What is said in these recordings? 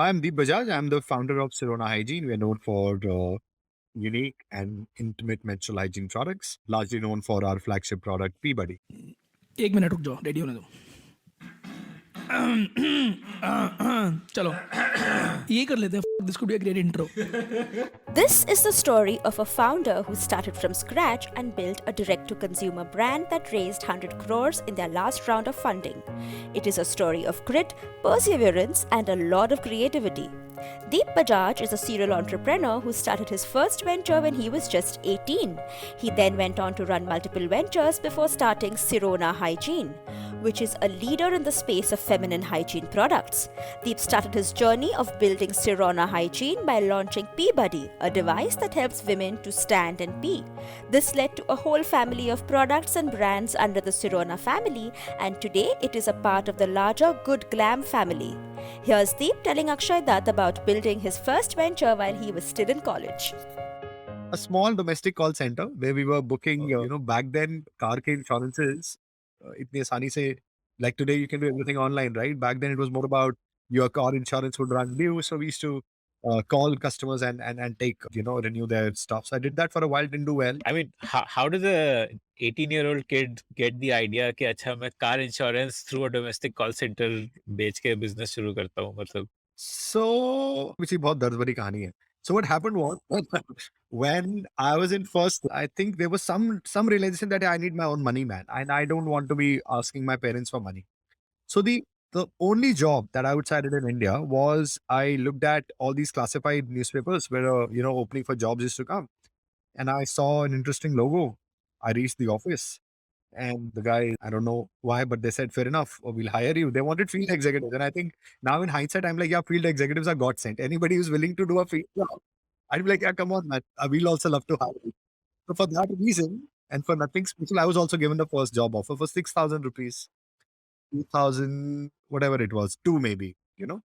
I'm Deep Bajaj. I'm the founder of Sirona Hygiene. We are known for unique and intimate menstrual hygiene products, largely known for our flagship product, PeeBuddy. एक minute रुक जाओ, ready होने दो। चलो ये कर लेते हैं। This could be a great intro. This is the story of a founder who started from scratch and built a direct to consumer brand that raised 100 crores in their last round of funding. It is a story of grit, perseverance, and a lot of creativity. Deep Bajaj is a serial entrepreneur who started his first venture when he was just 18. He then went on to run multiple ventures before starting Sirona Hygiene, which is a leader in the space of feminine hygiene products. Deep started his journey of building Sirona Hygiene by launching PeeBuddy, a device that helps women to stand and pee. This led to a whole family of products and brands under the Sirona family, and today it is a part of the larger Good Glam family. Here's Deep telling Akshay Dutt about building his first venture while he was still in college. A small domestic call center where we were booking, back then car ke insurances, itni aasani se, like today you can do everything online, right? Back then it was more about your car insurance would run due. So we used to call customers and take, renew their stuff. So I did that for a while, didn't do well. I mean, how does a 18-year-old kid get the idea कि अच्छा मैं car insurance through a domestic call center बेच के business शुरू करता हूँ मतलब So, which is बहुत दर्द भरी कहानी है. So what happened was when I was in first, I think there was some realization that I need my own money, man, and I don't want to be asking my parents for money. So the only job that I would say I did in India was I looked at all these classified newspapers where opening for jobs used to come, and I saw an interesting logo. I reached the office. And the guy, I don't know why, but they said, fair enough, we'll hire you. They wanted field executives. And I think now in hindsight, I'm like, yeah, field executives are God sent. Anybody who's willing to do a field job, I'd be like, yeah, come on, man. We'll also love to hire you. So for that reason, and for nothing special, I was also given the first job offer for 6,000 rupees, 2,000, whatever it was, two maybe, and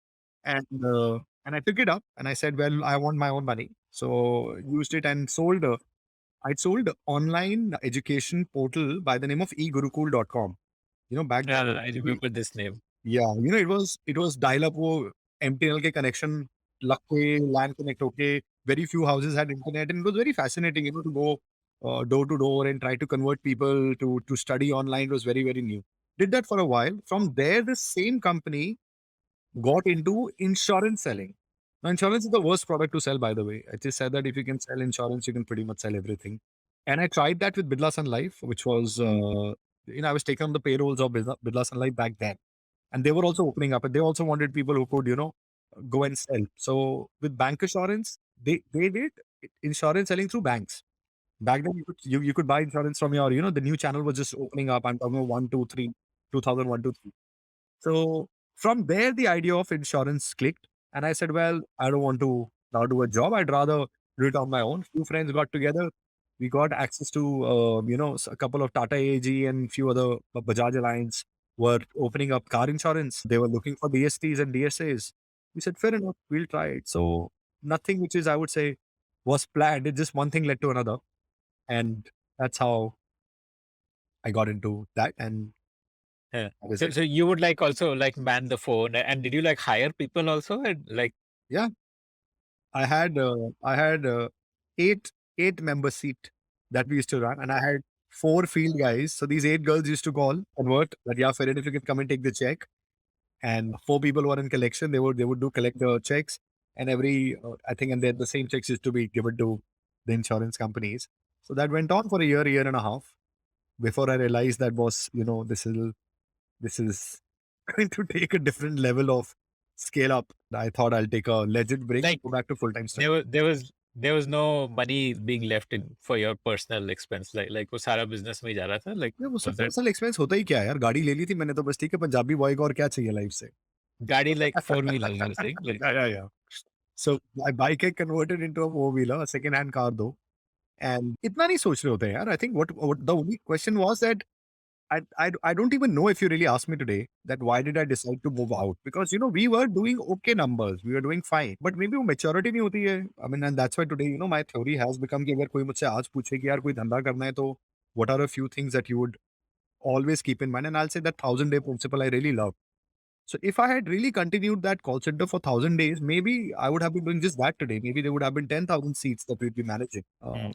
I took it up and I said, well, I want my own money. So used it and sold. I sold online education portal by the name of egurukul.com. Back then, yeah, I remember this name. yeah, it was dial up wo MTNL के connection लग के LAN connect होके very few houses had internet and it was very fascinating, to go door to door and try to convert people to study online. It was very, very new. Did that for a while. From there, the same company got into insurance selling. Now, insurance is the worst product to sell, by the way. I just said that if you can sell insurance, you can pretty much sell everything. And I tried that with Bidla Sun Life, which was, I was taken on the payrolls of Bidla Sun Life back then. And they were also opening up and they also wanted people who could, go and sell. So with bank assurance, they did insurance selling through banks. Back then, you could buy insurance from your, the new channel was just opening up. I'm talking about 123, 2001, 2, 3. So from there, the idea of insurance clicked. And I said, well, I don't want to now do a job. I'd rather do it on my own. Few friends got together. We got access to, a couple of Tata AG and few other Bajaj Alliance were opening up car insurance. They were looking for DSTs and DSAs. We said, fair enough, we'll try it. So nothing which is, I would say, was planned. It just one thing led to another. And that's how I got into that. And Yeah. that was So, it. so you would like also like man the phone and did you like hire people also and like Yeah. I had eight member seat that we used to run, and I had four field guys. So these eight girls used to call, convert that, yeah, Farid, if you can come and take the check. And four people were in collection. They would do collect the checks, and every I think, and then the same checks used to be given to the insurance companies. So that went on for a year and a half before I realized that was, this is going to take a different level of scale up. I thought I'll take a legit break and like go back to full time study. there was no money being left in for your personal expense like वो सारा business में ही जा रहा था like ये वो सब was that personal expense होता ही क्या है यार? गाड़ी ले ली थी मैंने तो बस, ठीक है, पंजाबी बॉय को और क्या चाहिए लाइफ से? गाड़ी like four-wheeler you were saying like Yeah. So my bike है converted into a four-wheeler, a second hand car दो, and इतना नहीं सोच रहे होते हैं यार. I think what the only question was that I don't even know if you really asked me today that why did I decide to move out? Because we were doing okay numbers, we were doing fine, but maybe वो maturity नहीं होती है. I mean, and that's why today my theory has become कि अगर कोई मुझसे आज पूछे कि यार कोई धंधा करना है तो what are a few things that you would always keep in mind? And I'll say that 1,000-day principle I really love. So if I had really continued that call center for 1,000 days, maybe I would have been doing just that today. Maybe there would have been 10,000 seats that we'd be managing.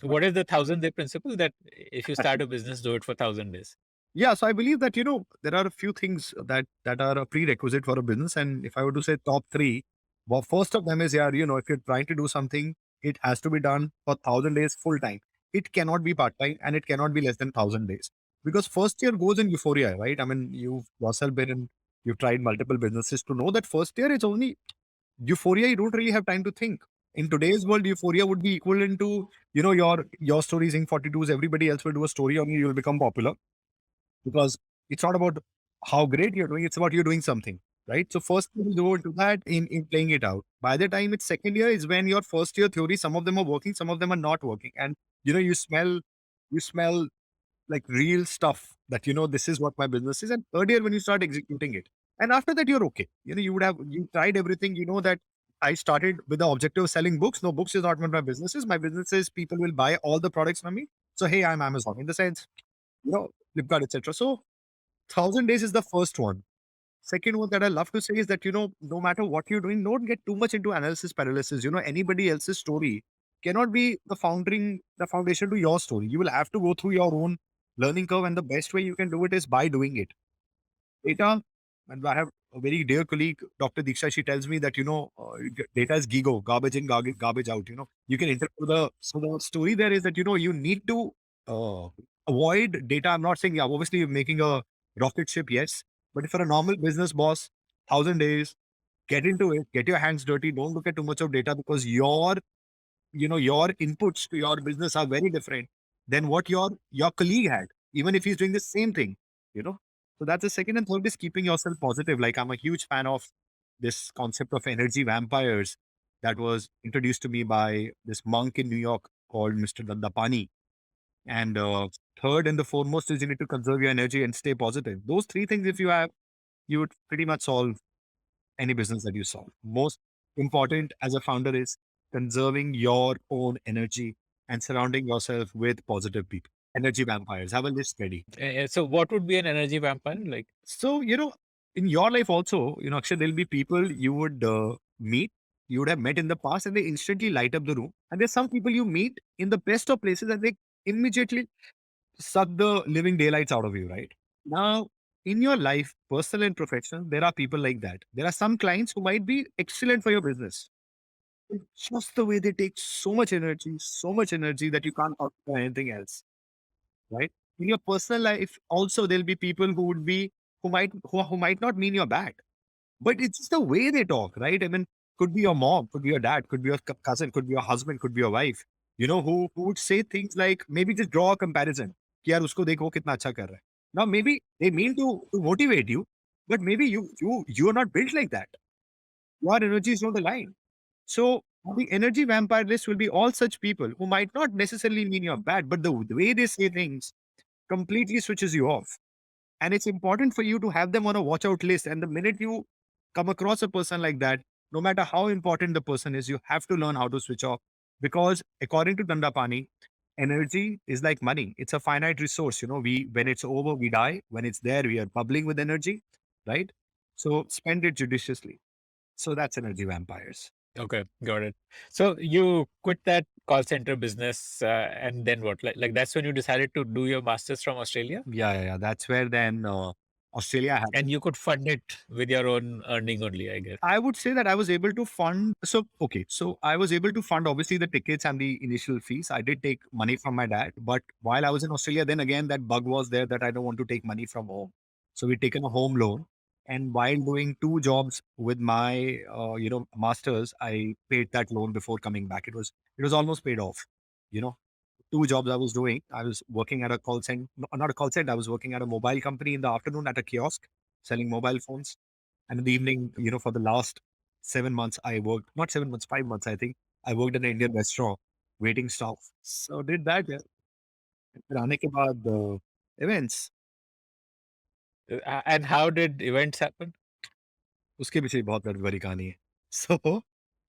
What is the 1,000-day principle that if you start a business, do it for 1,000 days? Yeah, so I believe that there are a few things that are a prerequisite for a business, and if I were to say top three, well, first of them is if you're trying to do something, it has to be done for 1,000 days full time. It cannot be part time, and it cannot be less than 1,000 days because first year goes in euphoria, right? I mean, you've yourself been in, you've tried multiple businesses to know that first year it's only euphoria. You don't really have time to think. In today's world, euphoria would be equivalent to your stories in 42s. Everybody else will do a story on you. You'll become popular because it's not about how great you're doing, it's about you doing something, right? So first you will go into that in playing it out. By the time it's second year is when your first year theory, some of them are working, some of them are not working. And you smell like real stuff that this is what my business is. And third year when you start executing it. And after that, you're okay. You tried everything, that I started with the objective of selling books. No, books is not what my business is. My business is people will buy all the products from me. So hey, I'm Amazon in the sense, Flipkart, etc. So 1,000 days is the first one. Second one that I love to say is that no matter what you're doing, don't get too much into analysis paralysis. Anybody else's story cannot be the foundation to your story. You will have to go through your own learning curve, and the best way you can do it is by doing it. Data, and I have a very dear colleague, Dr. Diksha. She tells me that data is gigo, garbage in, garbage out. You can interpret the story there is that you need to uh, avoid data. I'm not saying, yeah, obviously you're making a rocket ship, yes, but if you're a normal business boss, 1,000 days, get into it, get your hands dirty. Don't look at too much of data because your inputs to your business are very different than what your colleague had, even if he's doing the same thing, you know. So that's the second. And third is keeping yourself positive. Like, I'm a huge fan of this concept of energy vampires that was introduced to me by this monk in New York called Mr. Dandapani. And third and the foremost is you need to conserve your energy and stay positive. Those three things, if you have, you would pretty much solve any business that you solve. Most important as a founder is conserving your own energy and surrounding yourself with positive people. Energy vampires. Have a list ready. So what would be an energy vampire? Like, So, in your life also, Akshay, there'll be people you would meet, you would have met in the past, and they instantly light up the room. And there's some people you meet in the best of places and they immediately suck the living daylights out of you, right? Now, in your life, personal and professional, there are people like that. There are some clients who might be excellent for your business. It's just the way they take so much energy that you can't output anything else, right? In your personal life, also there'll be people who might not mean your bad, but it's just the way they talk, right? I mean, could be your mom, could be your dad, could be your cousin, could be your husband, could be your wife. Who would say things like maybe just draw a comparison. कि यार उसको देखो कितना अच्छा कर रहा है. Now maybe they mean to motivate you, but maybe you are not built like that. Your energy is not aligned. So the energy vampire list will be all such people who might not necessarily mean you're bad, but the way they say things completely switches you off. And it's important for you to have them on a watch out list. And the minute you come across a person like that, no matter how important the person is, you have to learn how to switch off. Because according to Dandapani, energy is like money. It's a finite resource. When it's over, we die. When it's there, we are bubbling with energy, right? So spend it judiciously. So that's energy vampires. okay, got it. So you quit that call center business, and then what? Like that's when you decided to do your masters from Australia, Yeah. That's where then Australia happened. and you could fund it with your own earning only, I guess. I would say that I was able to fund. So I was able to fund obviously the tickets and the initial fees. I did take money from my dad, but while I was in Australia, then again that bug was there that I don't want to take money from home. So we taken a home loan, and while doing two jobs with my masters, I paid that loan before coming back. It was almost paid off. You know, two jobs I was doing. I was working at a call center, not a call center. I was working at a mobile company in the afternoon at a kiosk selling mobile phones. And in the evening, for the last 7 months, I worked, not 7 months, 5 months, I think. I worked in an Indian restaurant, waiting staff. So did that. Yeah. फिर आने के बाद events, And how did events happen? उसके पीछे भी बहुत बड़ी कहानी है. So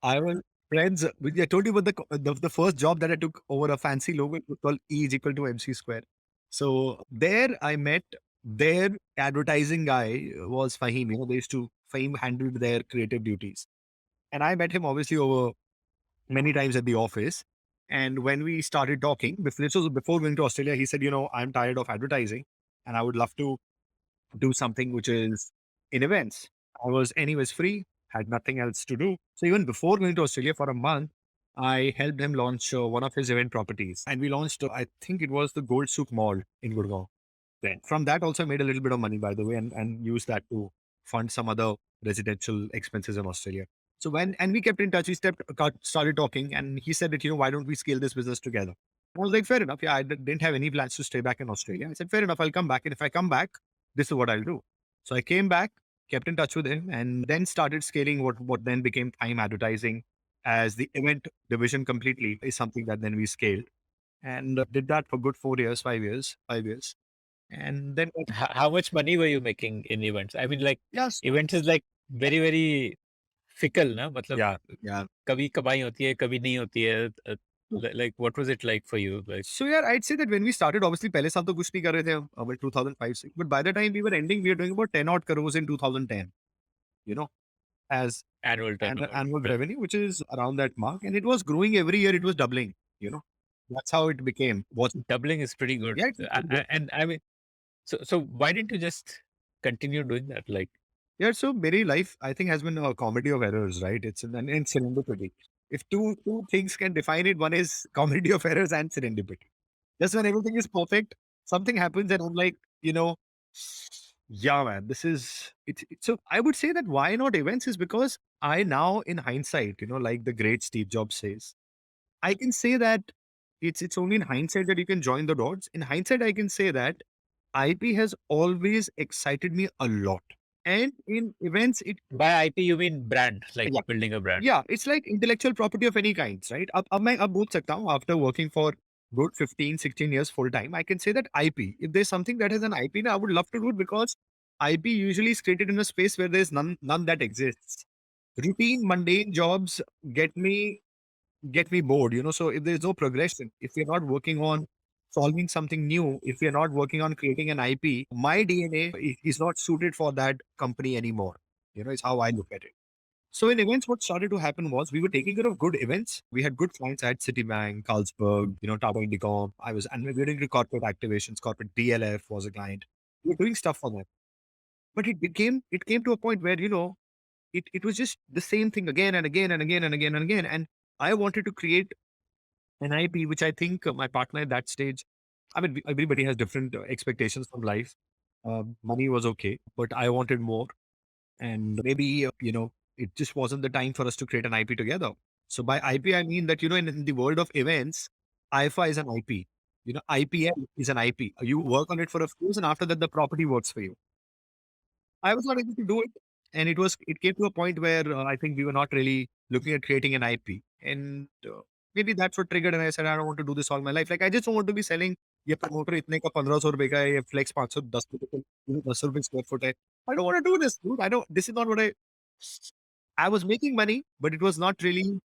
I was friends. I told you about the first job that I took over a fancy logo. It was called E is equal to MC square. So there I met their advertising guy was Fahim. They used to Fame handled their creative duties. And I met him obviously over many times at the office. And when we started talking, this was before going to Australia, he said, I'm tired of advertising and I would love to do something which is in events. I was anyways free, had nothing else to do. So even before going to Australia for a month, I helped him launch one of his event properties. And we launched, I think it was the Gold Souk Mall in Gurgaon. Then from that also I made a little bit of money, by the way, and used that to fund some other residential expenses in Australia. So and we kept in touch, started talking, and he said that, why don't we scale this business together? I was like, fair enough. Yeah, didn't have any plans to stay back in Australia. I said, fair enough, I'll come back. And if I come back, this is what I'll do. So I came back, kept in touch with him, and then started scaling what then became Time Advertising as the event division completely is something that then we scaled and did that for good 4 years, 5 years. And then, How much money were you making in events? I mean, like, yes, events is like very, very fickle, na? मतलब yeah. कभी कमाई होती है, कभी नहीं होती है. Like, what was it like for you? Like, So yeah, I'd say that when we started, obviously, पहले साल तो कुछ नहीं कर रहे थे हम, about 2005, 6. But by the time we were ending, we were doing about 10 odd crores in 2010, you know, as annual turnover. annual Right. revenue, which is around that mark. And it was growing every year. It was doubling, That's how it became. Doubling is pretty good. Yeah, And I mean, so why didn't you just continue doing that? Like, yeah. So very life, I think, has been a comedy of errors, right? It's an serendipity. If two things can define it, one is comedy of errors and serendipity. Just when everything is perfect, something happens, and I'm like, yeah, man, this is it. So I would say that why not events is because I now, in hindsight, like the great Steve Jobs says, I can say that it's only in hindsight that you can join the dots. In hindsight, I can say that IP has always excited me a lot. And in events, by IP, you mean brand, like yeah, building a brand. yeah, it's like intellectual property of any kinds, right? अब मैं अब बोल सकता हूँ after working for good 15, 16 years full time, I can say that IP, if there's something that has an IP, I would love to do it because IP usually is created in a space where there's none that exists. Routine, mundane jobs get me bored, So if there's no progression, if we're not working on solving something new, if we're not working on creating an IP, my DNA is not suited for that company anymore. Is how I look at it. So in events, what started to happen was we were taking care of good events. We had good clients at Citibank, Carlsberg, Tata Indicom. And we were doing corporate activations. Corporate DLF was a client. We were doing stuff for them. But it came to a point where, it was just the same thing again and again and again and again and again. And I wanted to create an IP, which I think my partner at that stage, I mean, everybody has different expectations from life. Money was okay, but I wanted more. And maybe, it just wasn't the time for us to create an IP together. So by IP, I mean that, in the world of events, IFA is an IP. IPL is an IP. You work on it for a few years and after that, the property works for you. I was not able to do it. And it came to a point where I think we were not really looking at creating an IP. And maybe that's what triggered. And I said, I don't want to do this all my life. Like, I just don't want to be selling ये promoter इतने का 1500 रुपए का है, ये flex 510 रुपए 10 रुपए square foot है. I don't want to do this, dude. This is not what I was making money, but it was not really,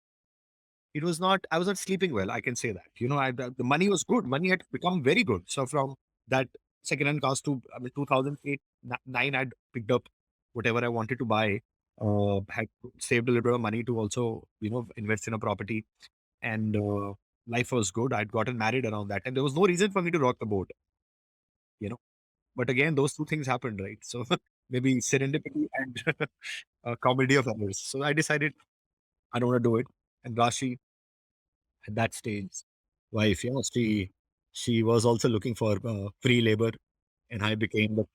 I was not sleeping well. I can say that, the money was good. Money had become very good. So from that second-hand cars to 2008, 9, I'd picked up whatever I wanted to buy, had saved a little bit of money to also, invest in a property. And life was good. I'd gotten married around that. And there was no reason for me to rock the boat, But again, those two things happened, right? So maybe serendipity and a comedy of errors. So I decided I don't want to do it. And Rashi, at that stage, wife, she was also looking for free labor, and I became the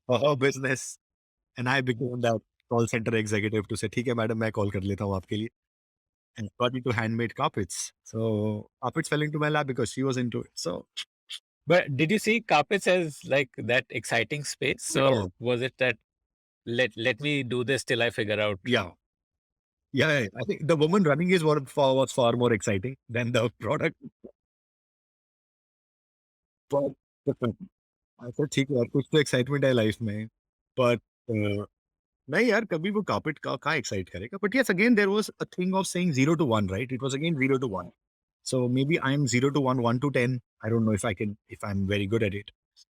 for her business, and I became that call center executive to say, "ठीक है, madam, मैं call कर लेता हूँ आपके लिए." And got into handmade carpets. So carpets fell into my lap because she was into it. So, But did you see carpets as like that exciting space, or yeah, was it that let me do this till I figure out? yeah. Yeah, I think the woman running is was far more exciting than the product. But I said, ठीक है यार, कुछ तो excitement है life में. But नहीं यार, कभी वो carpet का कहाँ excite करेगा? But yes, again, there was a thing of saying 0 to 1, right? It was again 0 to 1. So maybe I'm 0 to 1, 1 to 10. I don't know if I'm very good at it.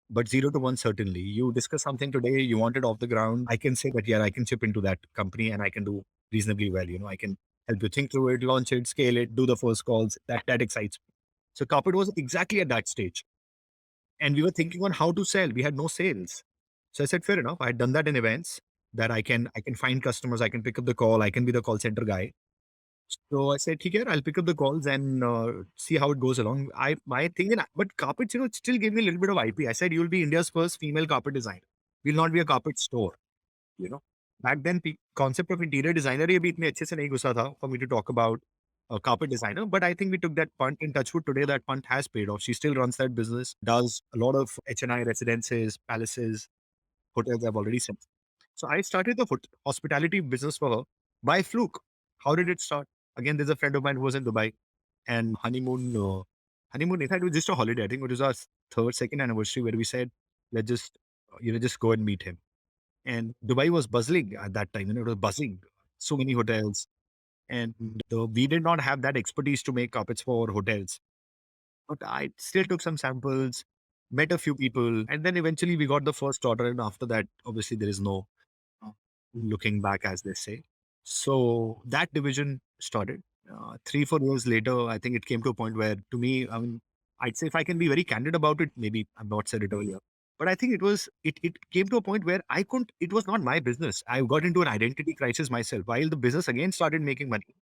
but 0 to 1 certainly. You discuss something today, you want it off the ground. I can say that, yeah, I can chip into that company and I can do reasonably well. I can help you think through it, launch it, scale it, do the first calls. That excites me. So carpet was exactly at that stage. And we were thinking on how to sell. We had no sales. So I said, fair enough. I had done that in events that I can find customers, I can pick up the call, I can be the call center guy. So I said, "Okay, I'll pick up the calls and see how it goes along." My thing, but carpets, it still gave me a little bit of IP. I said, "You'll be India's first female carpet designer. We'll not be a carpet store." You know, back then, concept of interior designer ये भी इतने अच्छे से नहीं घुसा था for me to talk about a carpet designer. But I think we took that punt. In touchwood today, that punt has paid off. She still runs that business, does a lot of HNI residences, palaces, hotels. I've already said. So I started the hospitality business for her by fluke. How did it start? Again, there's a friend of mine who was in Dubai and honeymoon. In fact, it was just a holiday. I think it was our second anniversary where we said, let's just, just go and meet him. And Dubai was buzzing at that time. It was buzzing. So many hotels. And we did not have that expertise to make carpets for hotels. But I still took some samples, met a few people, and then eventually we got the first order. And after that, obviously, there is no looking back, as they say. So that division started. 3, 4 years later, I think it came to a point where, to me, I mean, I'd say if I can be very candid about it, maybe I've not said it earlier, but I think it came to a point where I couldn't, it was not my business. I got into an identity crisis myself while the business again started making money.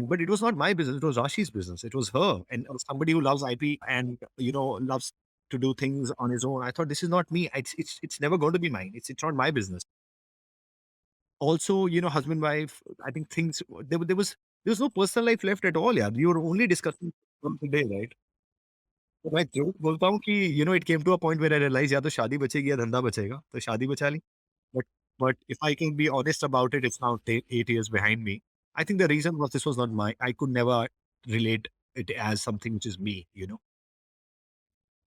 But it was not my business, it was Rashi's business. It was her and somebody who loves IP and, loves to do things on his own. I thought this is not me. It's never going to be mine. It's not my business. Also, husband, wife, I think things there was no personal life left at all. Yeah, we were only discussing from today, right? तो मैं joke बोलता हूँ कि it came to a point where I realized या तो शादी बचेगी या धंधा बचेगा, तो शादी बचा ली. But if I can be honest about it, it's now 8 years behind me. I think the reason was this was not my. I could never relate it as something which is me.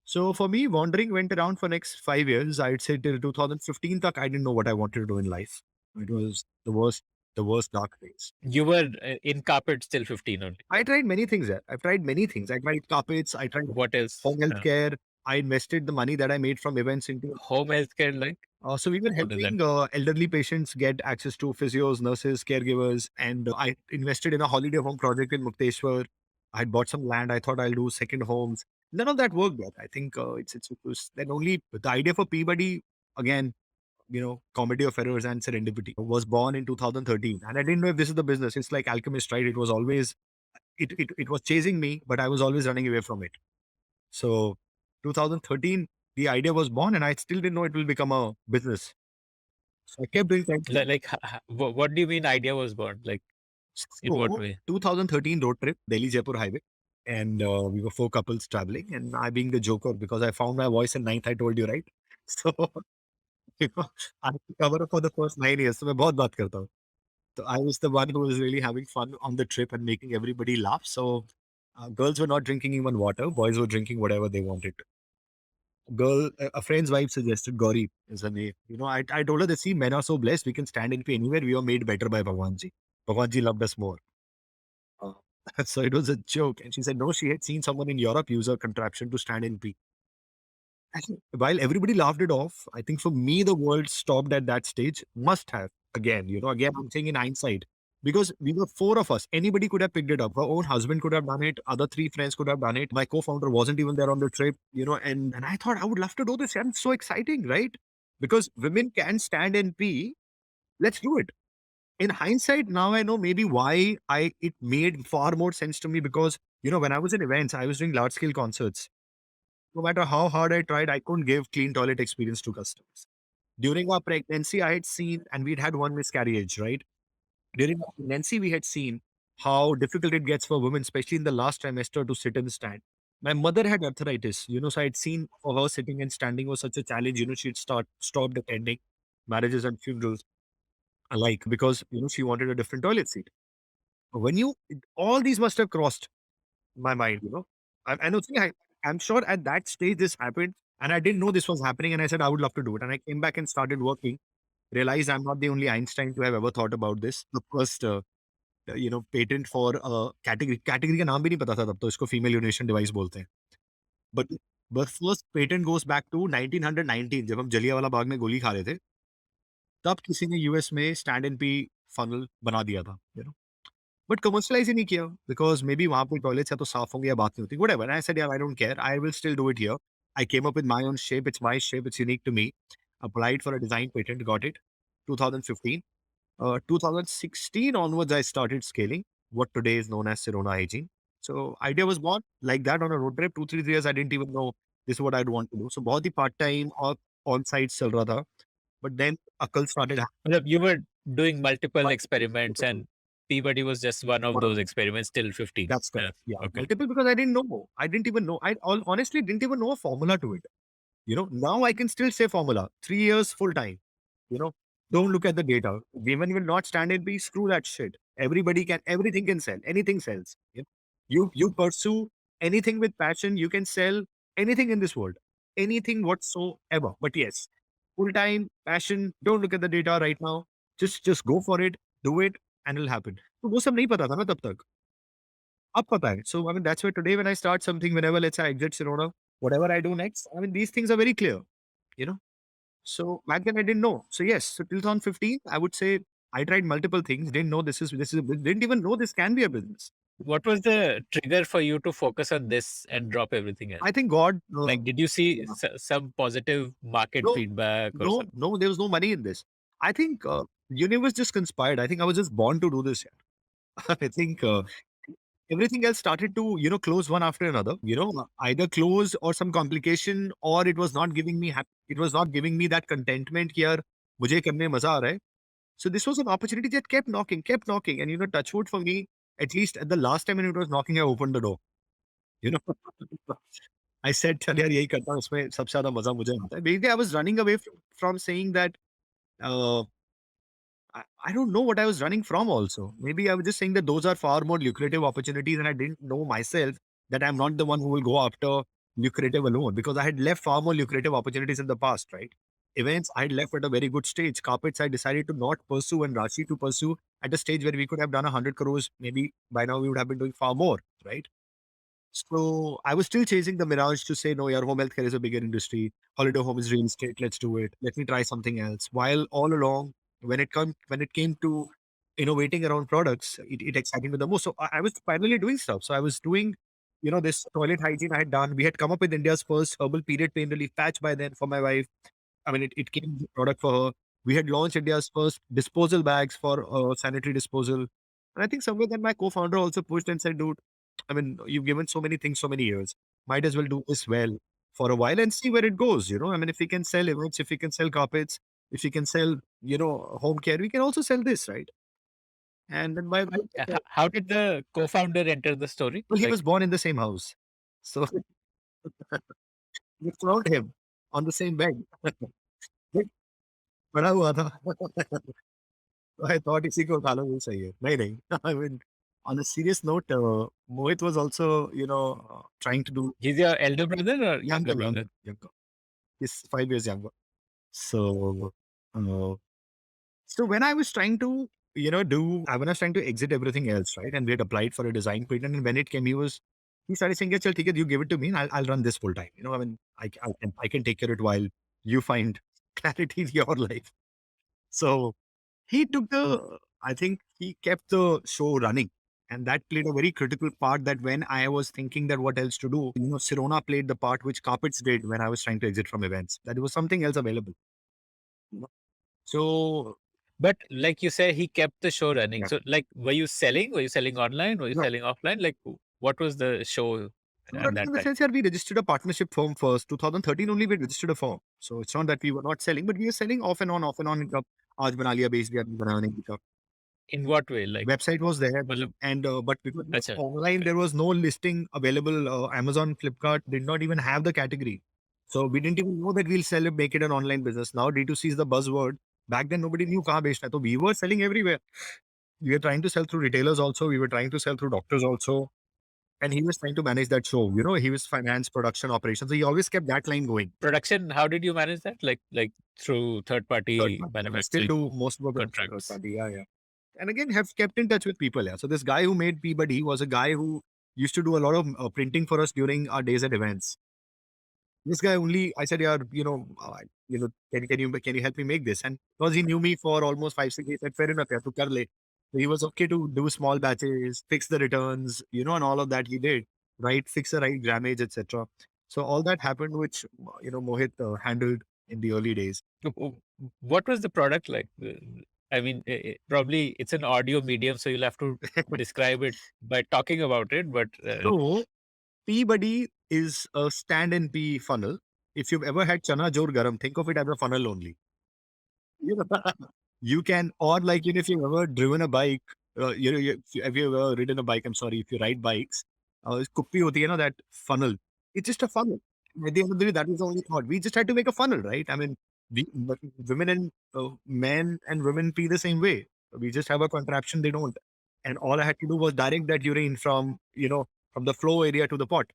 So for me, wandering went around for next 5 years. I'd say till 2015, tak, I didn't know what I wanted to do in life. It was the worst dark days. You were in carpet till 15 only. I tried many things there. I've tried many things. I tried carpets. I tried What else? home health care. I invested the money that I made from events into Home healthcare, like? so we were What is that? helping elderly patients get access to physios, nurses, caregivers, and I invested in a holiday home project in Mukteshwar. I had bought some land. I thought I'll do second homes. None of that worked out. I think it was then only the idea for PeeBuddy, again, comedy of errors and serendipity, was born in 2013, and I didn't know if this is the business. It's like alchemist, right? It was always it was chasing me, but I was always running away from it. So 2013, the idea was born, and I still didn't know it will become a business. So I kept doing things. Like, what do you mean idea was born? Like, in what way? 2013 road trip, Delhi Jaipur highway, and we were 4 couples traveling, and I being the joker because I found my voice in ninth. I told you, right? So I had to cover up for the first 9 years. So मैं बहुत बात करता हूँ. So I was the one who was really having fun on the trip and making everybody laugh. So girls were not drinking even water. Boys were drinking whatever they wanted. A friend's wife suggested Gauri is her name. I told her that, see, men are so blessed. We can stand in pain anywhere. We were made better by Bhagwan Ji. Bhagwan Ji loved us more. Uh, so it was a joke. And she said, no, she had seen someone in Europe use a contraption to stand in pee. While everybody laughed it off, I think for me, the world stopped at that stage. Must have. Again, I'm saying in hindsight, because we were 4 of us. Anybody could have picked it up. Her own husband could have done it. Other 3 friends could have done it. My co-founder wasn't even there on the trip, and I thought I would love to do this. And it's so exciting, right? Because women can stand and pee. Let's do it. In hindsight, now I know maybe why it made far more sense to me because, when I was in events, I was doing large scale concerts. No matter how hard I tried, I couldn't give clean toilet experience to customers. During our pregnancy, I had seen, and we'd had one miscarriage, right? During our pregnancy, we had seen how difficult it gets for women, especially in the last trimester, to sit and stand. My mother had arthritis, so I'd seen for her sitting and standing was such a challenge. She'd stopped attending marriages and funerals alike because she wanted a different toilet seat. When all these must have crossed my mind. I know. See, I'm sure at that stage this happened, and I didn't know this was happening, and I said I would love to do it, and I came back and started working. Realized I'm not the only Einstein to have ever thought about this. The first, patent for category का नाम भी नहीं पता था तब तो इसको female urination device बोलते हैं. But But first patent goes back to 1919 जब हम जलियांवाला बाग में गोली खा रहे थे तब किसी ने यूएस में स्टैंड एंड पी फनल बना दिया था बट कमर्शलाइज ही नहीं किया बिकॉज मे बी वहां पे टॉयलेट्स या तो साफ होंगे या बात नहीं होती व्हाटएवर आई सेड यार I don't care I will still do it here I came up with my own shape it's my shape it's unique to me applied for a design patent got it 2015 2016 onwards I started scaling what today is known as Sirona Hygiene. So idea was born like that on a road trip 2-3 years I didn't even know this is what I'd want to do so बहुत ही part time और on site चल रहा था but then अकल started मतलब you were doing multiple experiments happening. and PeeBuddy was just one of One of those them. experiments till 15. That's correct. Yeah. Okay. Multiple because I didn't know. I didn't even know. Honestly didn't even know a formula to it. Now I can still say formula. 3 years full time. You know, don't look at the data. Women will not stand and be screw that shit. Everything can sell. Anything sells. You pursue anything with passion, you can sell anything in this world. Anything whatsoever. But yes, full time, passion, don't look at the data right now. Just go for it, do it, and it'll happen. तो वो सब नहीं पता था ना तब तक अब पता है so I mean that's why today when I start something whenever let's say I exit Sirona whatever I do next I mean these things are very clear you know so back then I didn't know so yes so till 2015 I would say I tried multiple things didn't know didn't even know this can be a business. What was the trigger for you to focus on this and drop everything else? I think God Like, did you see yeah. some positive market no feedback or something? no there was no money in this I think universe just conspired I think I was just born to do this yeah. I think everything else started to close one after another either close or some complication or it was not giving me it was not giving me that contentment here mujhe karne mein maza aa raha hai so this was an opportunity that kept knocking and touch wood for me at least at the last time when it was knocking I opened the door you know I said चल यार यही करता हूँ इसमें सबसे ज्यादा मजा मुझे आता है basically I was running away from saying that uh, I don't know what I was running from also. Maybe I was just saying that those are far more lucrative opportunities and I didn't know myself that I'm not the one who will go after lucrative alone because I had left far more lucrative opportunities in the past, right? Events I had left at a very good stage. Carpets I decided to not pursue and Rashi to pursue at a stage where we could have done 100 crores. Maybe by now we would have been doing far more, right? So I was still chasing the mirage to say, no, your home healthcare is a bigger industry. Holiday home is real estate. Let's do it. Let me try something else. While all along, when it came to innovating around products, it excited me the most. So I was finally doing stuff. So I was doing, this toilet hygiene I had done. We had come up with India's first herbal period pain relief patch by then for my wife. I mean, it came the product for her. We had launched India's first disposal bags for sanitary disposal. And I think somewhere then my co-founder also pushed and said, dude, I mean, you've given so many things so many years. Might as well do this well for a while and see where it goes. I mean, if we can sell events, if we can sell carpets, if we can sell, home care, we can also sell this, right? And then my wife, How did the co-founder enter the story? well, he Like, was born in the same house. So we found him on the same bed. बड़ा हुआ था I thought इसी को खा लो वो सही है नहीं नहीं I mean on a serious note Mohit was also trying to do he's your elder brother or younger brother? younger he's 5 years younger so uh, so when I was trying to when I was trying to exit everything else right and we had applied for a design patent and when it came he started saying yeah, chal, theek hai, you give it to me and I'll run this full time I mean I can take care of it while you find clarity in your life so he took I think he kept the show running. And that played a very critical part that when I was thinking that what else to do, Sirona played the part which carpets did when I was trying to exit from events. That there was something else available. So, But like you say, he kept the show running. yeah. So, like, were you selling? Were you selling online? Were you No. selling offline? Like, what was the show at Running that in the time? sense, yeah, we registered a partnership firm first. 2013 only we registered a firm. So it's not that we were not selling, but we were selling off and on, off and on. आज बना लिया बेच दिया बनाने की In what way? Like, website was there मतलब, and but because it was अच्छा, online there was no listing available Amazon Flipkart did not even have the category so we didn't even know that we'll sell it make it an online business now D2C is the buzzword back then nobody knew kahan bechna hai so we were selling everywhere we were trying to sell through retailers also we were trying to sell through doctors also and he was trying to manage that show he was finance production operations so he always kept that line going production. How did you manage that? Like through third party third party. I still manufacturing do most of the production third contracts. party yeah and again have kept in touch with people. Yeah. So this guy who made PeeBuddy was a guy who used to do a lot of printing for us during our days at events. This guy only, I said, yeah, can you help me make this? And because he knew me for almost 5, 6 years, I said, fair enough, yeah, tu kar le. So he was okay to do small batches, fix the returns, and all of that he did, right? Fix the right grammage, etc. So all that happened, which, Mohit handled in the early days. What was the product like? I mean, probably it's an audio medium, so you'll have to describe it by talking about it. But So PeeBuddy is a stand and pee funnel. If you've ever had chana jor garam, think of it as a funnel only. You know, you can, or like, if you've ever driven a bike, have you ever ridden a bike? I'm sorry, if you ride bikes, kuppi hoti hai na, that funnel. It's just a funnel. At the end of the day, that was the only thought. We just had to make a funnel, right? I mean, but women and men and women pee the same way. We just have a contraption, they don't. And all I had to do was direct that urine from the flow area to the pot.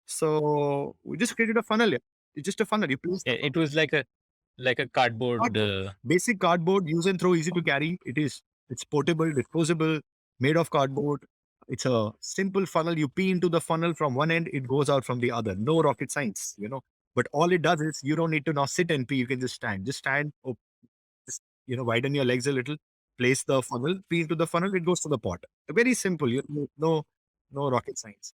So we just created a funnel. Yeah. It's just a funnel. You place it was like a cardboard. cardboard. Basic cardboard, use and throw, easy to carry. It's portable, disposable, made of cardboard. It's a simple funnel. You pee into the funnel from one end, it goes out from the other. No rocket science. But all it does is you don't need to now sit and pee. You can just stand. Just stand. Just widen your legs a little. Place the funnel. Pee into the funnel. It goes to the pot. Very simple. No rocket science.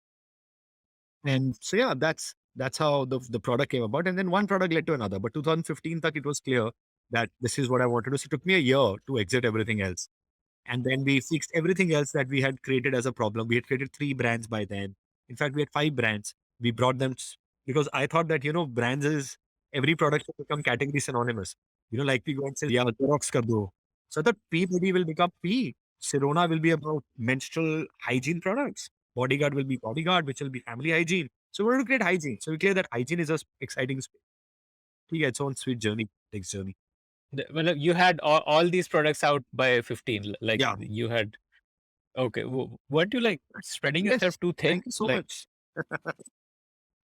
And so yeah, that's how the product came about. And then one product led to another. But 2015 tak it was clear that this is what I wanted to. So it took me a year to exit everything else. And then we fixed everything else that we had created as a problem. We had created 3 brands by then. In fact, we had 5 brands. We brought them because I thought that, brands is every product should become category synonymous. Like we go and say, yeah, Xerox kar do. So the PeeBuddy will become P. Sirona will be about menstrual hygiene products. Bodyguard will be Bodyguard, which will be family hygiene. So we're going to create hygiene. So we clear that hygiene is a exciting space. Yeah, its own sweet journey, next journey. Well, you had all these products out by 15. Like Yeah. you had. Okay, weren't you like spreading yourself too thin? Thank you so much.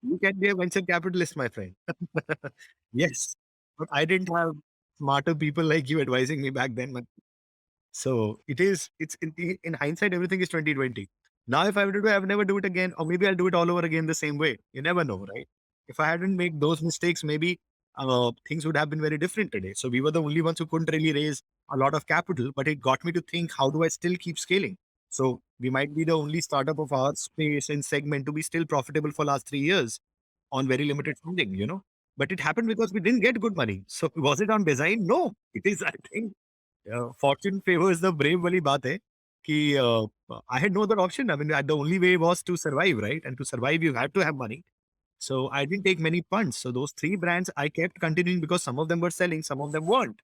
You can be a venture capitalist, my friend. Yes, but I didn't have smarter people like you advising me back then. So it's in hindsight, everything is 2020. Now, if I were to do, I would never do it again, or maybe I'll do it all over again the same way. You never know, right? If I hadn't made those mistakes, maybe things would have been very different today. So we were the only ones who couldn't really raise a lot of capital, but it got me to think, how do I still keep scaling? So we might be the only startup of our space and segment to be still profitable for last 3 years on very limited funding. But it happened because we didn't get good money. So was it on design? No, it is, I think, fortune favors the brave wali baat hai ki I had no other option. I mean, the only way was to survive, right? And to survive, you had to have money. So I didn't take many funds. So those 3 brands I kept continuing because some of them were selling, some of them weren't.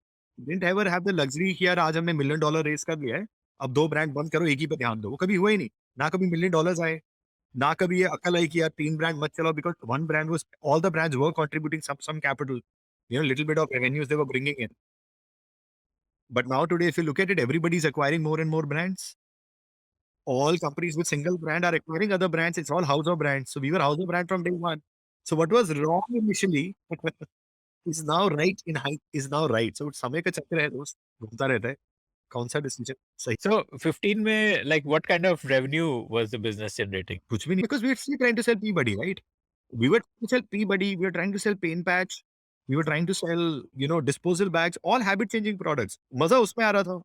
Didn't ever have the luxury कि यार आज हमने $1 million race कर लिया है, अब 2 brand बंद करो, एक ही पे ध्यान दो. वो कभी हुआ ही नहीं. ना कभी $1 million आए, ना कभी ये अकल आई कि यार 3 ब्रांड मत चलाओ, because one brand was, all the brands were contributing some capital, little bit of revenues they were bringing in. But now today, if you look at it, everybody's acquiring more and more brands. All companies with single brand are acquiring other brands. It's all house of brands. So we were house of brand from day one. So what was wrong initially is now right is now right. So समय का चक्कर है दोस्त, घूमता रहता है. कौन सा decision सही? So 15 में, like, what kind of revenue was the business generating? कुछ भी नहीं, because we were still trying to sell PeeBuddy, right? We were trying to sell PeeBuddy. We were trying to sell pain patch. We were trying to sell, disposal bags, all habit changing products. मजा उसमें आ रहा था.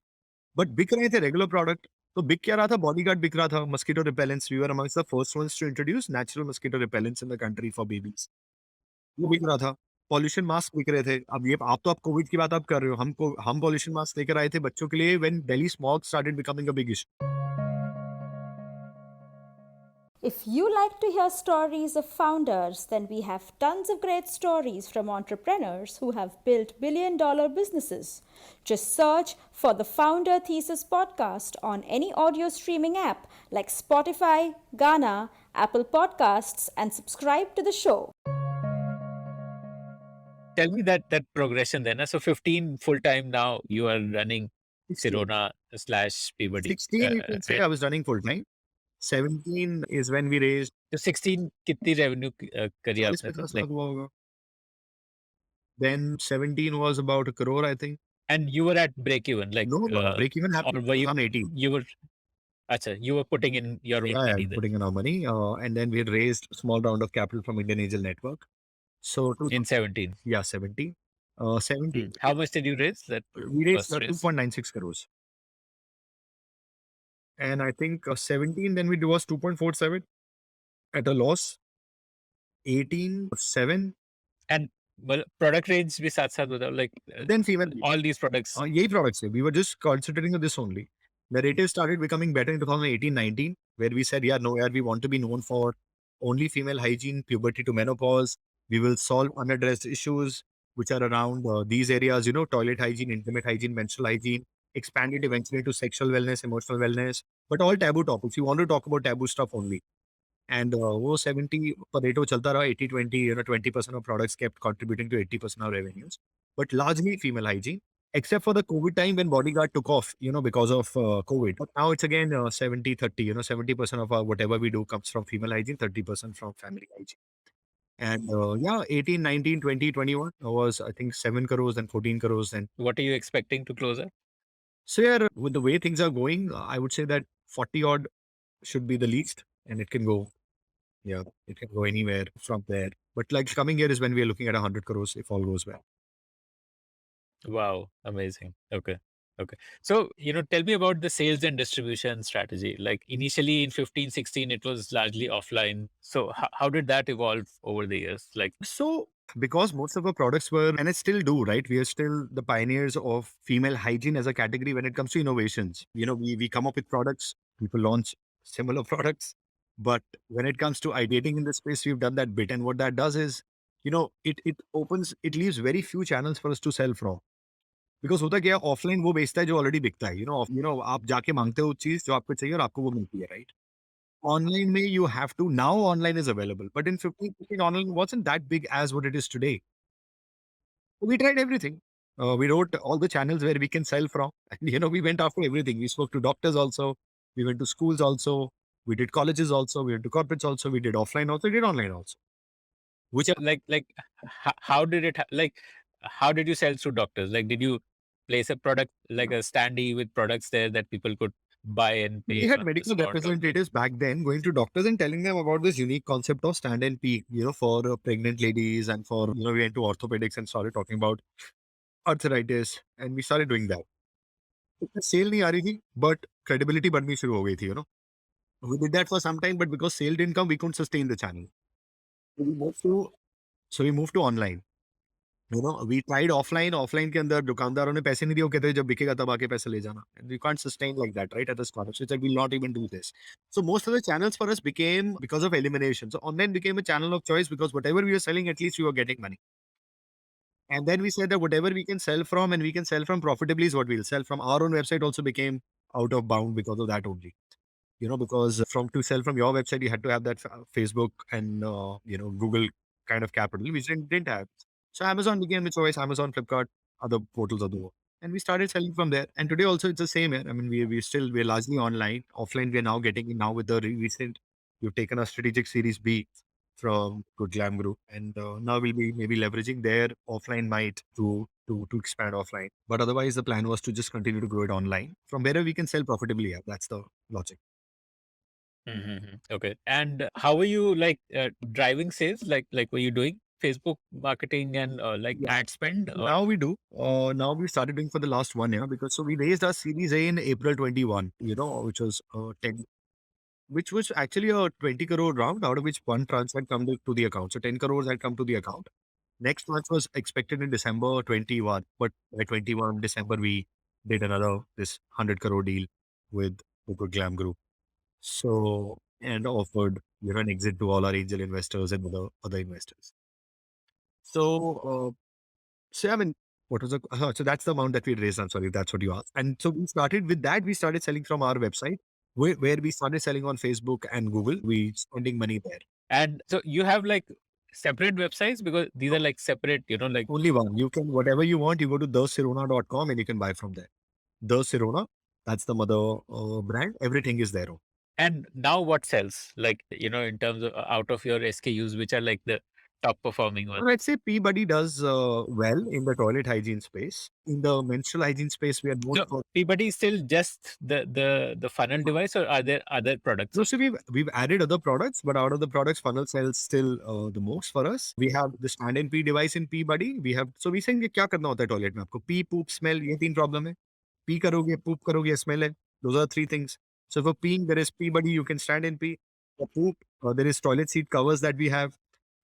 But बिक रहे थे regular product. तो बिक क्या रहा था? Bodyguard बिक रहा था, mosquito repellents. We were amongst the first ones to introduce natural mosquito repellents in the country for babies. वो बिक रहा था. पॉल्यूशन मास्क बिक रहे थे. अब ये आप कोविड की बात आप कर रहे हो. हम पॉल्यूशन मास्क लेकर आए थे बच्चों के लिए when Delhi smog started becoming a big issue. If you like to hear stories of founders, then we have tons of great stories from entrepreneurs who have built billion-dollar businesses. Just search for the Founder Thesis podcast on any audio streaming app like Spotify, Gaana, Apple Podcasts, and subscribe to the show. Tell me that progression then. So 15 full time now you are running Sirona / PeeBuddy. 16, you can say I was running full time. 17 is when we raised. तो 16 कितनी revenue करी आपने? 40-50 लाख हुआ होगा. Then 17 was about 1 crore, I think. And you were at break even, like No, break even happened or were you on 18. you were you were putting in your own money then. Putting in our money, and then we had raised a small round of capital from Indian Angel Network. So in 17. 17. 17. How much did you raise that We raised first raise? 2.96 crores. And I think 17, then we do was 2.47 at a loss. 18, 7. And well, product range भी साथ साथ बताओ, like Then female. all these products. यही products है. We were just concentrating on this only. Narrative started becoming better in 2018-19, where we said, yeah, no, yeah, we want to be known for only female hygiene, puberty to menopause. We will solve unaddressed issues which are around these areas, you know, toilet hygiene, intimate hygiene, menstrual hygiene, expand it eventually to sexual wellness, emotional wellness, but all taboo topics. We want to talk about taboo stuff only. And वो 70 Pareto चलता रहा 80-20, you know, 20% of products kept contributing to 80% of revenues, but largely female hygiene, except for the COVID time when Bodyguard took off, you know, because of COVID. But now it's again 70-30, you know, 70% of our whatever we do comes from female hygiene, 30% from family hygiene. And yeah, 18, 19, 20, 21 was, I think, 7 crores and 14 crores. And What are you expecting to close at? so, yeah, with the way things are going, I would say that 40 odd should be the least, and it can go. Yeah, it can go anywhere from there. But like coming year is when we are looking at 100 crores if all goes well. Wow, amazing. Okay. Okay. So, tell me about the sales and distribution strategy. Like initially in 15, 16, it was largely offline. So how did that evolve over the years? Like, So, because most of our products were, and I still do, right? We are still the pioneers of female hygiene as a category when it comes to innovations. You know, we come up with products, people launch similar products. But when it comes to ideating in this space, we've done that bit. And what that does is, you know, it leaves very few channels for us to sell from. Because होता क्या है offline वो बेचता है जो already बिकता है, you know आप जाके माँगते हो चीज़ जो आपको चाहिए और आपको वो मिलती है, राइट? ऑनलाइन में you have to now online is available, but in 15 online wasn't that big as what it is today. We tried everything. We wrote all the channels where we can sell from, and we went after everything. We spoke to doctors also, we went to schools also, we did colleges also, we went to corporates also, we did offline also, we did online also. Which how did how did you sell through doctors? Like, did you place a product like a standee with products there that people could buy and we pay had on the medical spot? representatives back then going to doctors and telling them about this unique concept of stand and peak, for pregnant ladies and for, we went to orthopedics and started talking about arthritis and we started doing that. Sale नहीं आ रही थी, but credibility बढ़नी शुरू हो गई थी, We did that for some time, but because sale didn't come, we couldn't sustain the channel. So we moved to online. We tried offline. Offline के अंदर दुकानदारों ने पैसे नहीं दिए, वो कहते जब बिकेगा तब आके पैसे ले जाना. And we can't sustain like that, right? At the startup, so it's like we'll not even do this. So most of the channels for us became because of elimination. So online became a channel of choice because whatever we were selling, at least we were getting money. And then we said that whatever we can sell from and we can sell from profitably is what we'll sell from. Our own website also became out of bound because of that only. Because from to sell from your website, you had to have that Facebook and Google kind of capital, which didn't have. So Amazon became the choice. Amazon, Flipkart, other portals of the world, and we started selling from there. And today also it's the same. I mean, we're largely online. Offline, we're now getting in now with the recent. We've taken a strategic Series B from Good Glam Group, and now we'll be maybe leveraging their offline might to expand offline. But otherwise, the plan was to just continue to grow it online from wherever we can sell profitably. Yeah, that's the logic. Okay. And how were you driving sales? Like were you doing Facebook marketing and ad spend? Now we do. Now we started doing for the last 1 year because so we raised our Series A in April 21. Which was 10, which was actually a 20 crore round, out of which one tranche had come to the account. So 10 crores had come to the account. Next tranche was expected in December 21, but by 21 December we did another this 100 crore deal with the Good Glam Group. So and offered an exit to all our angel investors and other investors. So I mean, what was the so that's the amount that we raised. I'm sorry if that's what you asked. And so we started with that. We started selling from our website, where we started selling on Facebook and Google. We spending money there. And so you have separate websites because these are separate, Only one. You can whatever you want. You go to thesirona.com and you can buy from there. The Sirona, that's the mother brand. Everything is there. And now what sells? In terms of out of your SKUs, which are the top performing one? Well, I'd say PeeBuddy does well in the toilet hygiene space. In the menstrual hygiene space, we are known So for. PeeBuddy is still just the funnel device, or are there other products No, also? so we've added other products, but out of the products, funnel sells still the most for us. We have the stand and pee device in PeeBuddy. We have so we saying कि क्या करना होता है toilet में आपको pee, poop, smell ये तीन problem है. Pee करोगे, poop करोगे, smell है. Those are three things. So for peeing, there is PeeBuddy. You can stand and pee. For poop, there is toilet seat covers that we have,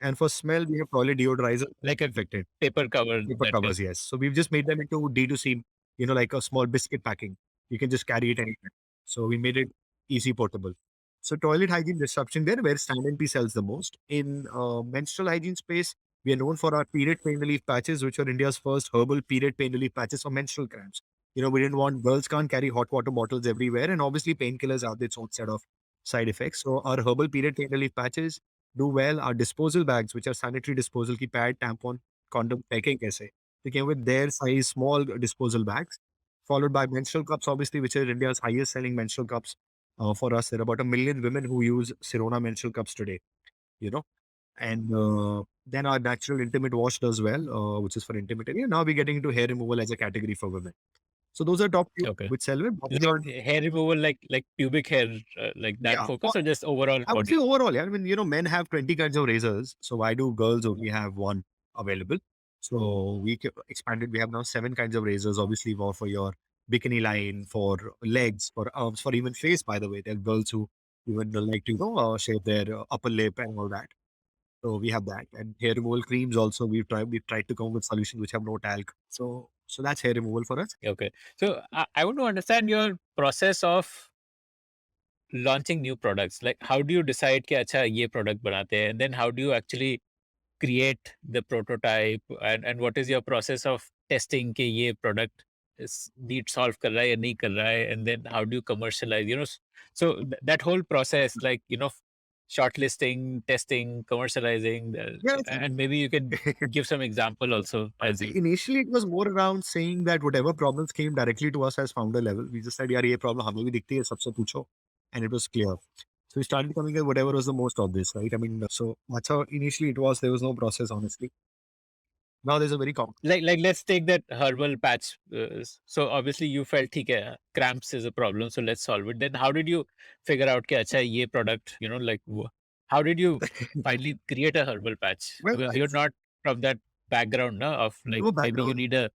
and for smell, we have toilet deodorizer. Like a Infected paper cover paper that covers, yes. So we've just made them into D2C, like a small biscuit packing. You can just carry it anywhere. So we made it easy portable. So toilet hygiene disruption there, where stand and pee sells the most. In menstrual hygiene space, we are known for our period pain relief patches, which are India's first herbal period pain relief patches for menstrual cramps. We didn't want girls can't carry hot water bottles everywhere, and obviously painkillers have its own set of side effects. So our herbal period pain relief patches do well. Our disposal bags, which are sanitary disposal की pad, tampon, condom packing कैसे. They came with their size small disposal bags, followed by menstrual cups, obviously, which are India's highest selling menstrual cups. For us, there are about 1 million women who use Sirona menstrual cups today. You know, and then our natural intimate wash does well, which is for intimate area. Now we're getting into hair removal as a category for women. So those are top few Okay. which sell well. Like hair removal, like pubic hair, like that Yeah, focus, or just overall I would say body? overall, yeah. I mean, men have 20 kinds of razors. So why do girls only have one available? So we expanded. We have now 7 kinds of razors, obviously, for your bikini line, for legs, for arms, for even face, by the way. There are girls who even like to, shave their upper lip and all that. So we have that. And hair removal creams also, we've tried to come up with solutions which have no talc. So that's hair removal for us. Okay. So I want to understand your process of launching new products. Like, how do you decide कि अच्छा ये product बनाते हैं, and then how do you actually create the prototype, and what is your process of testing कि ये product is need solve कर रहा है या नहीं कर रहा है, and then how do you commercialize, so that whole process, like, shortlisting, testing, commercializing, Yeah, and maybe you can give some example also as See, you. initially it was more around saying that whatever problems came directly to us as founder level, we just said, यार ये problem हमें भी दिखती है, सबसे पूछो, and it was clear. So we started coming at whatever was the most obvious, right? I mean, so that's how initially it was. There was no process, honestly. Now there's a very common. Like let's take that herbal patch. So obviously you felt ठीक है, cramps is a problem, so let's solve it. Then how did you figure out कि अच्छा ये product, like how did you finally create a herbal patch? Well, Because I, you're not from that background, no, of like no maybe you background. need a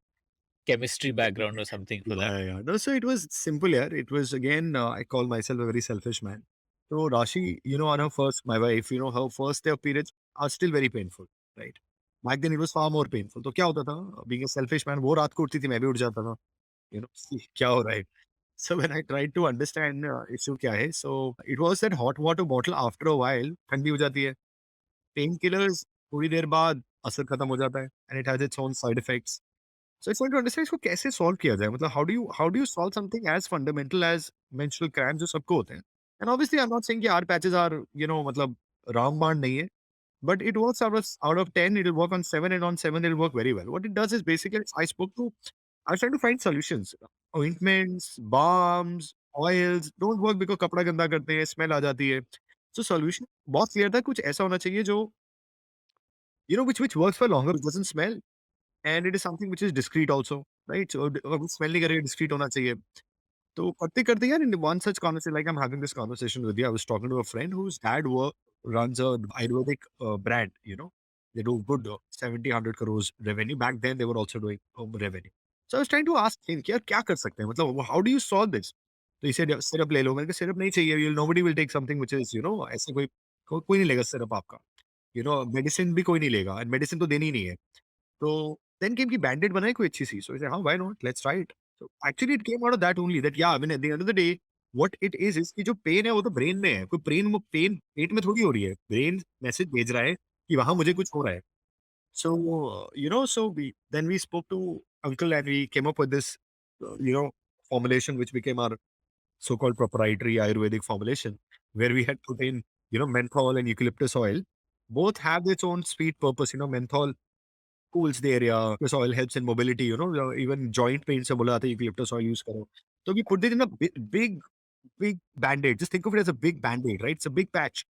chemistry background or something for that. Yeah. No, so it was simple, yeah. It was again, I call myself a very selfish man. So Rashi, on her first, my wife, her first day of periods are still very painful, right? Back then it was far more painful. तो क्या होता था? Being a selfish man, वो रात को उठती थी, मैं भी उठ जाता था. क्या हो रहा है? So when I tried to understand issue क्या है, so it was that hot water bottle after a while ठंडी हो जाती है. Painkillers थोड़ी देर बाद असर खत्म हो जाता है, and it has its own side effects. So it's going to understand इसको कैसे solve किया जाए. मतलब how do you solve something as fundamental as menstrual cramps जो सबको होते हैं. And obviously I'm not saying कि our patches are मतलब रामबाण नहीं है. But it works out of 10, it'll work on 7, and on 7, it'll work very well. What it does is basically, I was trying to find solutions. Ointments, balms, oils, don't work because कपड़ा गंदा करते हैं, smell आ जाती है. So solution बहुत clear था, कुछ ऐसा होना चाहिए जो, which works for longer, doesn't smell, and it is something which is discreet also, right? So smell नहीं करेगा, discreet होना चाहिए. तो करते यार, in one such conversation, like I'm having this conversation with you, I was talking to a friend whose dad runs a Ayurvedic brand, they do good 70, 100 crores revenue. Back then, they were also doing revenue. So I was trying to ask him, यार क्या कर सकते हैं? मतलब, how do you solve this? So he said, syrup ले लो. मैंने कहा, syrup नहीं चाहिए. Nobody will take something which is, ऐसे कोई नहीं लेगा syrup आपका. Medicine भी कोई नहीं लेगा. And medicine तो देनी ही नहीं है. So then came की बैंडेड बनाए कोई अच्छी सी. So I said, हाँ, why not? Let's try it. So actually it came out of that only, that yeah, I mean at the end of the day, what it is कि जो pen है वो तो ब्रेन में है. कोई pen पेट में थोड़ी हो रही है. ब्रेन मैसेज भेज रहा है कि वहां मुझे कुछ हो रहा है. So so we spoke to uncle, and we came up with this formulation which became our so-called proprietary Ayurvedic formulation, where we had put in menthol and eucalyptus oil. Both have its own sweet purpose. Menthol cools the area. This oil helps in mobility, even joint pain se bola jata hai eucalyptus oil use karo. So we put it in a big band-aid. Just think of it as a big band-aid, right? It's a big patch.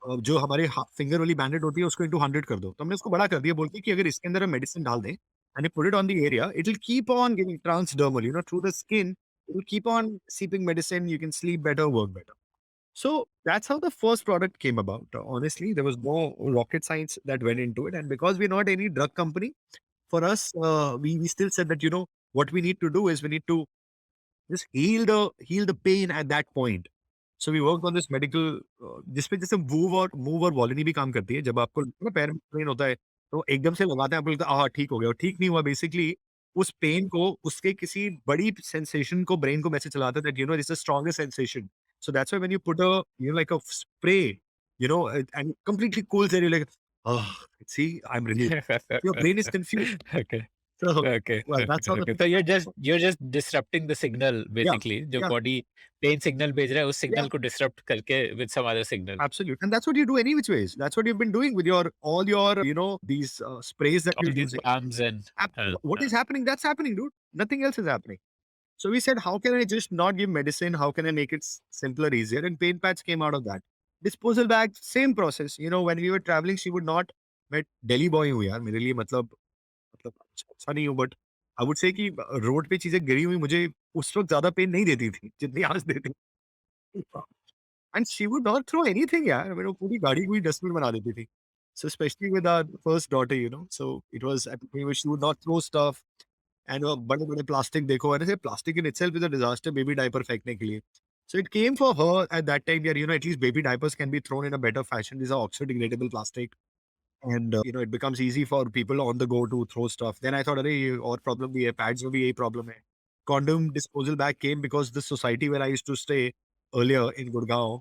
जो हमारे finger वाली बैंडेड होती है उसको into 100 कर दो। तो हमने उसको बड़ा कर दिया बोल के कि अगर इसके अंदर हम मेडिसिन डाल दें and you put it on the area, it will keep on giving transdermal, through the skin, it will keep on seeping medicine, you can sleep better, work better. So that's how the first product came about. Honestly, there was no rocket science that went into it. And because we're not any drug company, for us, we still said that, what we need to do is we need to just heal the pain at that point. So we worked on this medical, जिसपे जैसे move और वॉलिनी भी काम करती है। जब आपको ना पैर में पेन होता है, तो एकदम से लगाते हैं, आपको लगता है हाँ ठीक हो गया, और ठीक नहीं हुआ। बेसिकली उस पेन को, उसके किसी बड़ी सेंसेशन को ब्रेन को मैसेज चलाता है that this is the strongest sensation. So that's why when you put a like a spray, and completely cools and you like, see I am relieved, your brain is confused. Okay. So Okay. well, that's how Okay. the Okay. So you're just disrupting the signal yeah, basically. जो yeah. body pain signal भेज रहा है उस Yeah. signal को disrupt करके with some other signal. Absolutely. And that's what you do any which ways. That's what you've been doing with all your, these sprays that All you're these using. balms and What is happening? That's happening, dude. Nothing else is happening. So we said, how can I just not give medicine? How can I make it simpler, easier? And pain pads came out of that. Disposal bags, same process. When we were traveling, she would not, मैं Delhi boy हूँ यार, मेरे लिए मतलब अच्छा नहीं हूँ, but I would say कि रोड पे चीजें गिरी हुई मुझे उस वक्त ज्यादा पेन नहीं देती थी जितनी आज देती। And she would not throw anything, यार। वो पूरी गाड़ी को ही डस्टबिन बना देती थी। So especially with our first daughter, so it was at the point where she would not throw stuff, and बड़े-बड़े प्लास्टिक देखो, and I say plastic in itself is a disaster baby diaper फेंकने के लिए। So it came for her at that time, yeah, at least baby diapers can be thrown in a better fashion. These are oxo degradable plastic, and it becomes easy for people on the go to throw stuff. Then I thought, अरे ये और problem भी है, pads में भी यही problem है। Condom disposal bag came because the society where I used to stay earlier in Gurgaon,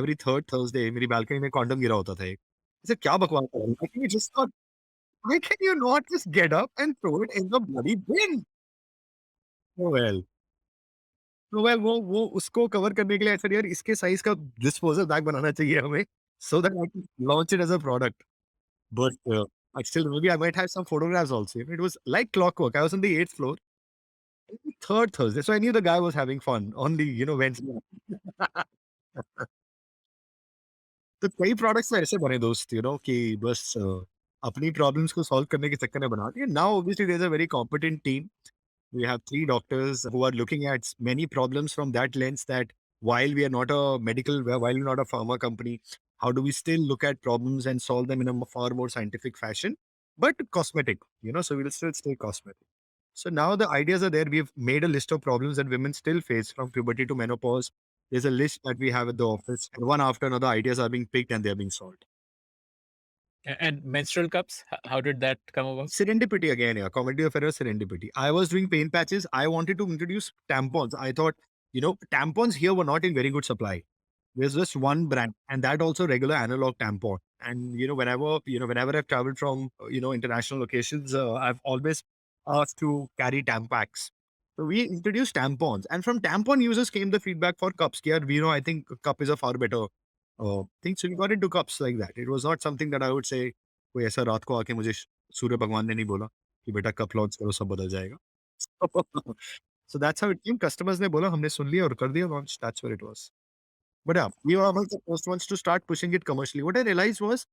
every third Thursday मेरी balcony में condom गिरा होता था एक। I said, क्या बकवास कर रही है? Why can you not just get up and throw it in the bloody bin? Oh well. तो वो उसको कवर करने के लिए ऐसा यार इसके साइज का डिस्पोजल बैग बनाना चाहिए हमें, so that I can launch it as a product. But I still maybe I might have some photographs also. It was like clockwork. I was on the 8th floor, third Thursday. So I knew the guy was having fun on the, Wednesday. तो कई products तो ऐसे बने दोस्त, कि बस अपनी problems को सॉल्व करने के चक्कर में बना दिए। Now obviously there is a very competent team. We have 3 doctors who are looking at many problems from that lens, that while we are not a while we're not a pharma company, how do we still look at problems and solve them in a far more scientific fashion, but cosmetic, so we'll still stay cosmetic. So now the ideas are there. We've made a list of problems that women still face from puberty to menopause. There's a list that we have at the office, and one after another ideas are being picked and they're being solved. and menstrual cups. How did that come about? Serendipity again, yeah. Comedy of error, serendipity. I was doing pain patches. I wanted to introduce tampons. I thought, tampons here were not in very good supply. There's just one brand, and that also regular analog tampon. And whenever I've traveled from international locations, I've always asked to carry tampax. So we introduced tampons, and from tampon users came the feedback for cups. Here, I think a cup is a far better thing. So we got into cups like that. It was not something that I would say कोई ऐसा रात को आके मुझे सूर्य भगवान ने नहीं बोला कि बेटा कप लॉन्च करो सब बदल जाएगा। So that's how it came. Customers ने बोला, हमने सुन लिया और कर दिया launch. That's where it was. But yeah, we were among the first ones to start pushing it commercially. What I realized was,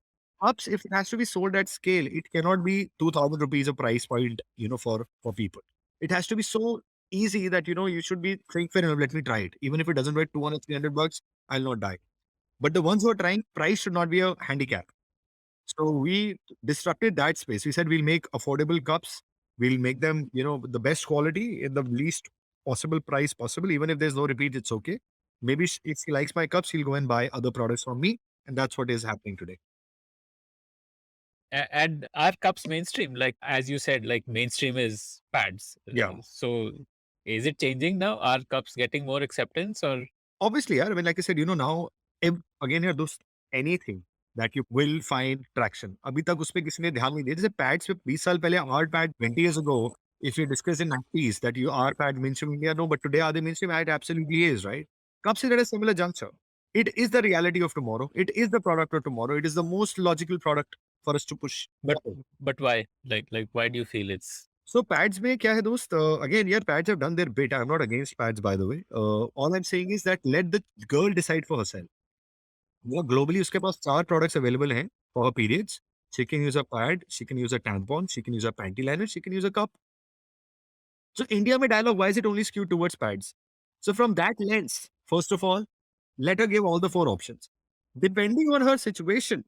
cups, if it has to be sold at scale, it cannot be 2,000 rupees a price point, for people. It has to be so easy that, you should be saying, fair enough, let me try it. Even if it doesn't weigh 200, 300 bucks, I'll not die. But the ones who are trying, price should not be a handicap. So we disrupted that space. We said we'll make affordable cups. We'll make them, the best quality in the least possible price possible. Even if there's no repeat, it's okay. Maybe if he likes my cups, he'll go and buy other products from me. And that's what is happening today. And are cups mainstream? Like as you said, like mainstream is pads. Yeah. So is it changing now? Are cups getting more acceptance or? Obviously, yeah. I mean, like I said, now, again, here, those anything that you will find traction. अभी तक उस पे किसी ने ध्यान नहीं दिया। जैसे पैड्स पे 20 साल पहले are pad 20 years ago, if you discuss in 90s that you are pad mainstream in India, no, but today are they mainstream? It absolutely is, right? Cups is at a similar juncture. It is the reality of tomorrow. It is the product of tomorrow. It is the most logical product for us to push. But why? Like why do you feel it's? So pads में क्या है दोस्त? Again, yeah, pads have done their bit. I'm not against pads, by the way. All I'm saying is that let the girl decide for herself. वो globally उसके पास 4 products available हैं for periods. She can use a pad, she can use a tampon, she can use a panty liner, she can use a cup. So India mein dialogue, why is it only skewed towards pads? So from that lens, first of all, let her give all the 4 options. Depending on her situation,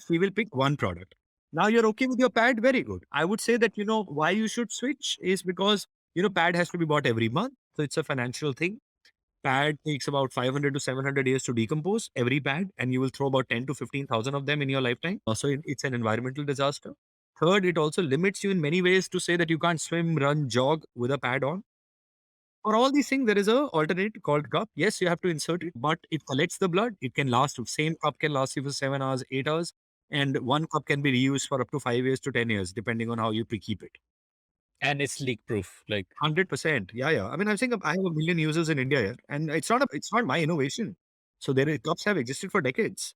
she will pick one product. Now you're okay with your pad, very good. I would say that, why you should switch is because, pad has to be bought every month. So it's a financial thing. Pad takes about 500 to 700 years to decompose, every pad, and you will throw about 10 to 15,000 of them in your lifetime. Also, it's an environmental disaster. Third, it also limits you in many ways to say that you can't swim, run, jog with a pad on. For all these things, there is a alternate called cup. Yes, you have to insert it, but it collects the blood. It can last. Same cup can last you for 7 hours, 8 hours, and one cup can be reused for up to 5 years to 10 years, depending on how you keep it. And it's leak proof. Like 100%. Yeah, yeah. I mean, I'm saying I have a million users in India here, and it's not my innovation. So cups have existed for decades.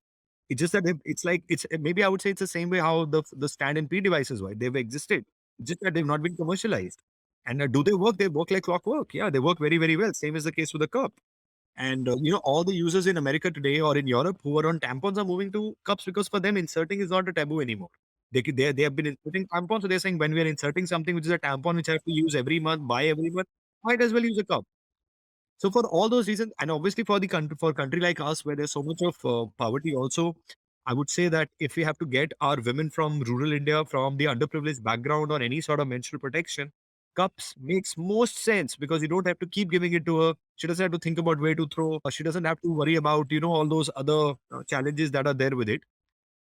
It's just that it's maybe I would say it's the same way how the stand and P devices were. They've existed, just that they've not been commercialized. And do they work? They work like clockwork. Yeah, they work very, very well. Same is the case with the cup. And all the users in America today or in Europe who are on tampons are moving to cups because for them inserting is not a taboo anymore. They have been inserting tampons, so they're saying when we are inserting something which is a tampon which I have to use every month, buy every month, might as well use a cup. So for all those reasons, and obviously for a country like us where there's so much of poverty, also, I would say that if we have to get our women from rural India, from the underprivileged background, on any sort of menstrual protection, cups makes most sense because you don't have to keep giving it to her. She doesn't have to think about where to throw. She doesn't have to worry about all those other challenges that are there with it.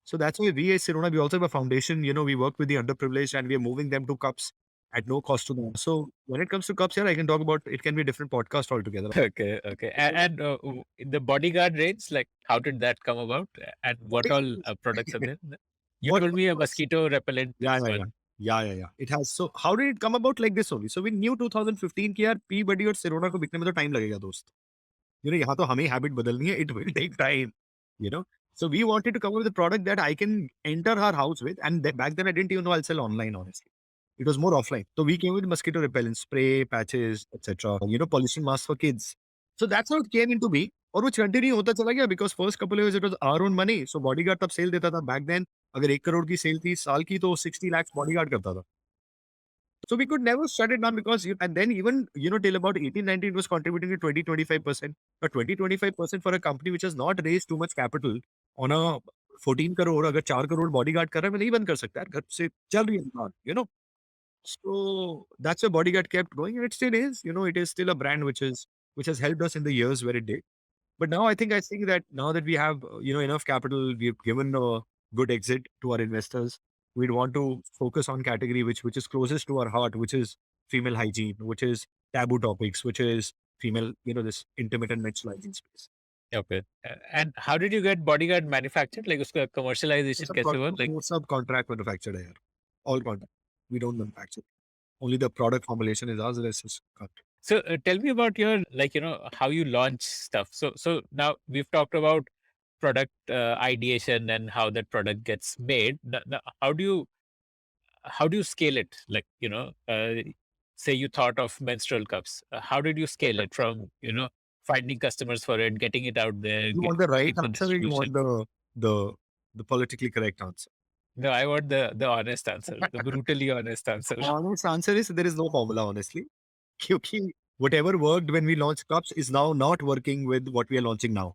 So that's why we at Sirona, we also have a foundation. We work with the underprivileged and we are moving them to cups at no cost to them. So when it comes to cups here, I can talk about it can be a different podcast altogether. okay, okay. And in the bodyguard range, like how did that come about? And what all products are there? You What, told what me a was- mosquito repellent yeah, is yeah, yeah. one. Yeah, yeah, yeah. It has. So how did it come about like this only? So we knew 2015 कि यार PeeBuddy और Sirona को बिकने में तो time लगेगा दोस्त. यहाँ तो हमें habit बदलनी है. It will take time. You know. So we wanted to come up with a product that I can enter her house with. And back then I didn't even know I'll sell online, honestly. It was more offline. So we came with mosquito repellent, spray, patches, etc. Pollution masks for kids. So that's how it came into me. और वो continue होता चला गया because first couple of years it was our own money. So bodyguard तब cell देता था. Back then अगर 1 करोड़ की सेल थी साल की तो 60 lakhs bodyguard करता था. So we could never shut it down because and then even till about 18, 19 it was contributing to 20-25%. But 20-25% for a company which has not raised too much capital on a 14 crore अगर 4 crore bodyguard कर रहा है मैं नहीं बंद कर सकता यार घर से चल रही है दुकान. So that's where Bodyguard kept going, and it still is. It is still a brand which has helped us in the years where it did. But now I think that now that we have enough capital, we've given a good exit to our investors. We'd want to focus on category which is closest to our heart, which is female hygiene, which is taboo topics, which is female, this intimate and menstrual hygiene space. Okay. And how did you get bodyguard manufactured? Like उसका commercialization कैसे हुआ? Like सब contract manufactured है यार. All contract. We don't manufacture. Only the product formulation is ours. The rest is contract. so tell me about your how you launch stuff. So now we've talked about product ideation and how that product gets made. Now, how do you scale it? Like say you thought of menstrual cups. How did you scale it from finding customers for it, getting it out there, You want the right getting the answer or you want distribution? the politically correct answer? No, I want the honest answer, the brutally honest answer. Honest answer is there is no formula, honestly. क्योंकि whatever worked when we launched cups is now not working with what we are launching now.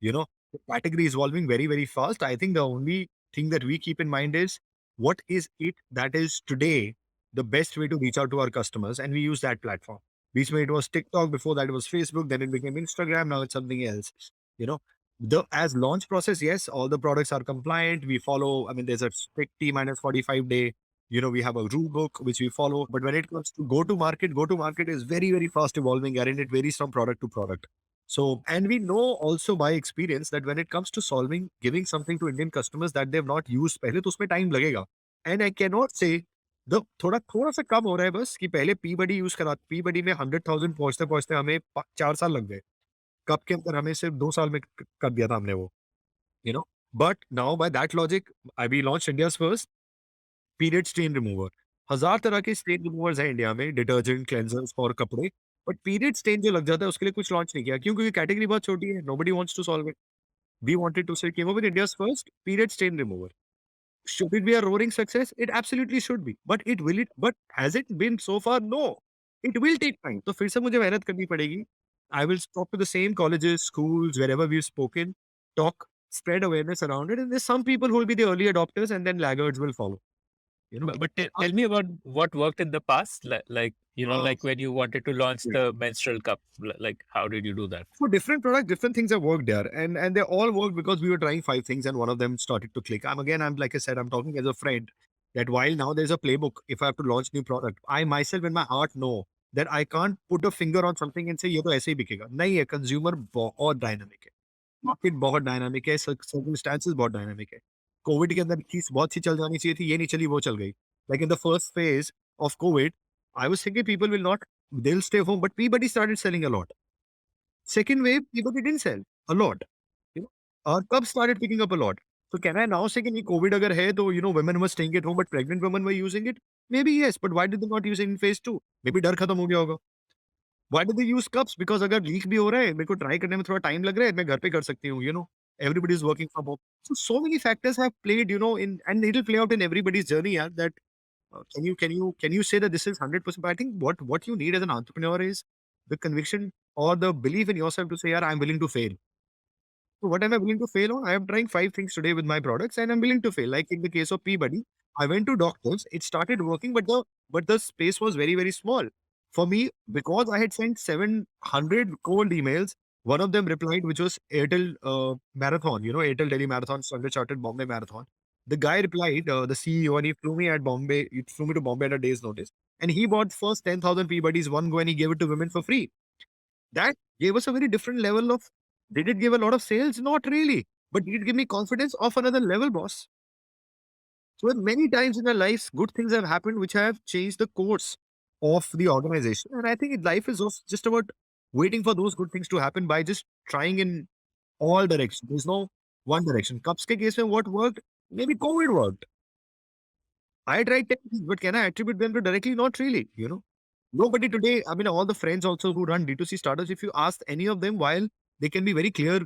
The category is evolving very, very fast. I think the only thing that we keep in mind is what is it that is today the best way to reach out to our customers, and we use that platform. Recently, it was TikTok. Before that, it was Facebook. Then it became Instagram. Now it's something else. You know, the as launch process, yes, all the products are compliant. We follow. I mean, there's a strict T minus 45 day. We have a rule book which we follow. But when it comes to go to market is very, very fast evolving, and it varies from product to product. So, and we know also by experience that when it comes to giving something to Indian customers that they've not used पहले तो उसमें time लगेगा. And I cannot say the थोड़ा सा कम हो रहा है बस कि पहले PeeBuddy यूज करा PeeBuddy में 100,000 पहुंचते पहुंचते हमें 4 साल लग गए. कप के अंदर हमें सिर्फ 2 साल में कर दिया था हमने वो. you know but now by that logic we launched India's first period stain remover. 1000 तरह के स्टेन रिमूवर्स हैं इंडिया में, डिटर्जेंट क्लेंजर्स और कपड़े. बट पीरियड स्टेन जो लग जाता है उसके लिए कुछ लॉन्च नहीं किया क्योंकि कैटेगरी बहुत छोटी है. Nobody wants to solve it. We wanted to say, came up with India's first period stain remover. Should it be a roaring success? It absolutely should be. But it will it? But has it been so far? No. It will take time. तो फिर से मुझे मेहनत करनी पड़ेगी. I will talk to the same colleges, schools, wherever we've spoken, talk, spread awareness around it. And there's some people who will be the early adopters and then laggards will follow. You know, But tell me about what worked in the past, like like when you wanted to launch yeah. the menstrual cup, like how did you do that? For different products, different things have worked there. And they all worked because we were trying 5 things and one of them started to click. I'm like I said, I'm talking as a friend that while now there's a playbook, if I have to launch new product, I myself in my heart know that I can't put a finger on something and say, ये तो ऐसे ही बिकेगा. नहीं है, consumer बहुत dynamic है. Market बहुत dynamic है, circumstances बहुत dynamic है. COVID के अंदर चीज बहुत सी चल जानी चाहिए थी, ये नहीं चली, वो चल गई. Like in the first phase of COVID, I was thinking people will not, they'll stay home, but PeeBuddy started selling a lot. Second wave, people didn't sell a lot. You know, our cups started picking up a lot. So can I now say कि COVID अगर है तो women were staying at home but pregnant women were using it? Maybe yes, but why did they not use it in phase 2? Maybe डर खत्म हो गया होगा. Why did they use cups? Because अगर लीक भी हो रहा है, मेरे को ट्राई करने में थोड़ा टाइम लग रहा है, मैं घर पे कर सकती हूँ. Everybody is working from home. So many factors have played, in, and it will play out in everybody's journey. Yeah, that can you say that this is 100%? But I think what you need as an entrepreneur is the conviction or the belief in yourself to say, yeah, I'm willing to fail. So what am I willing to fail on? I am trying 5 things today with my products and I'm willing to fail. Like in the case of PeeBuddy, I went to doctors, it started working, but the space was very, very small. For me, because I had sent 700 cold emails, one of them replied, which was Airtel Marathon, Airtel Delhi Marathon, Standard Chartered Bombay Marathon. The guy replied, the CEO, and he flew me to Bombay at a day's notice. And he bought first 10,000 PeeBuddies one go and he gave it to women for free. That gave us a very different level of, did it give a lot of sales? Not really. But did it give me confidence of another level, boss? So many times in our lives, good things have happened which have changed the course of the organization. And I think life is just about waiting for those good things to happen by just trying in all directions. There's no one direction. Cups ke case mein what worked? Maybe COVID worked. I tried 10 things, but can I attribute them to directly? Not really. Nobody today, I mean, all the friends also who run D2C startups, if you ask any of them, while they can be very clear,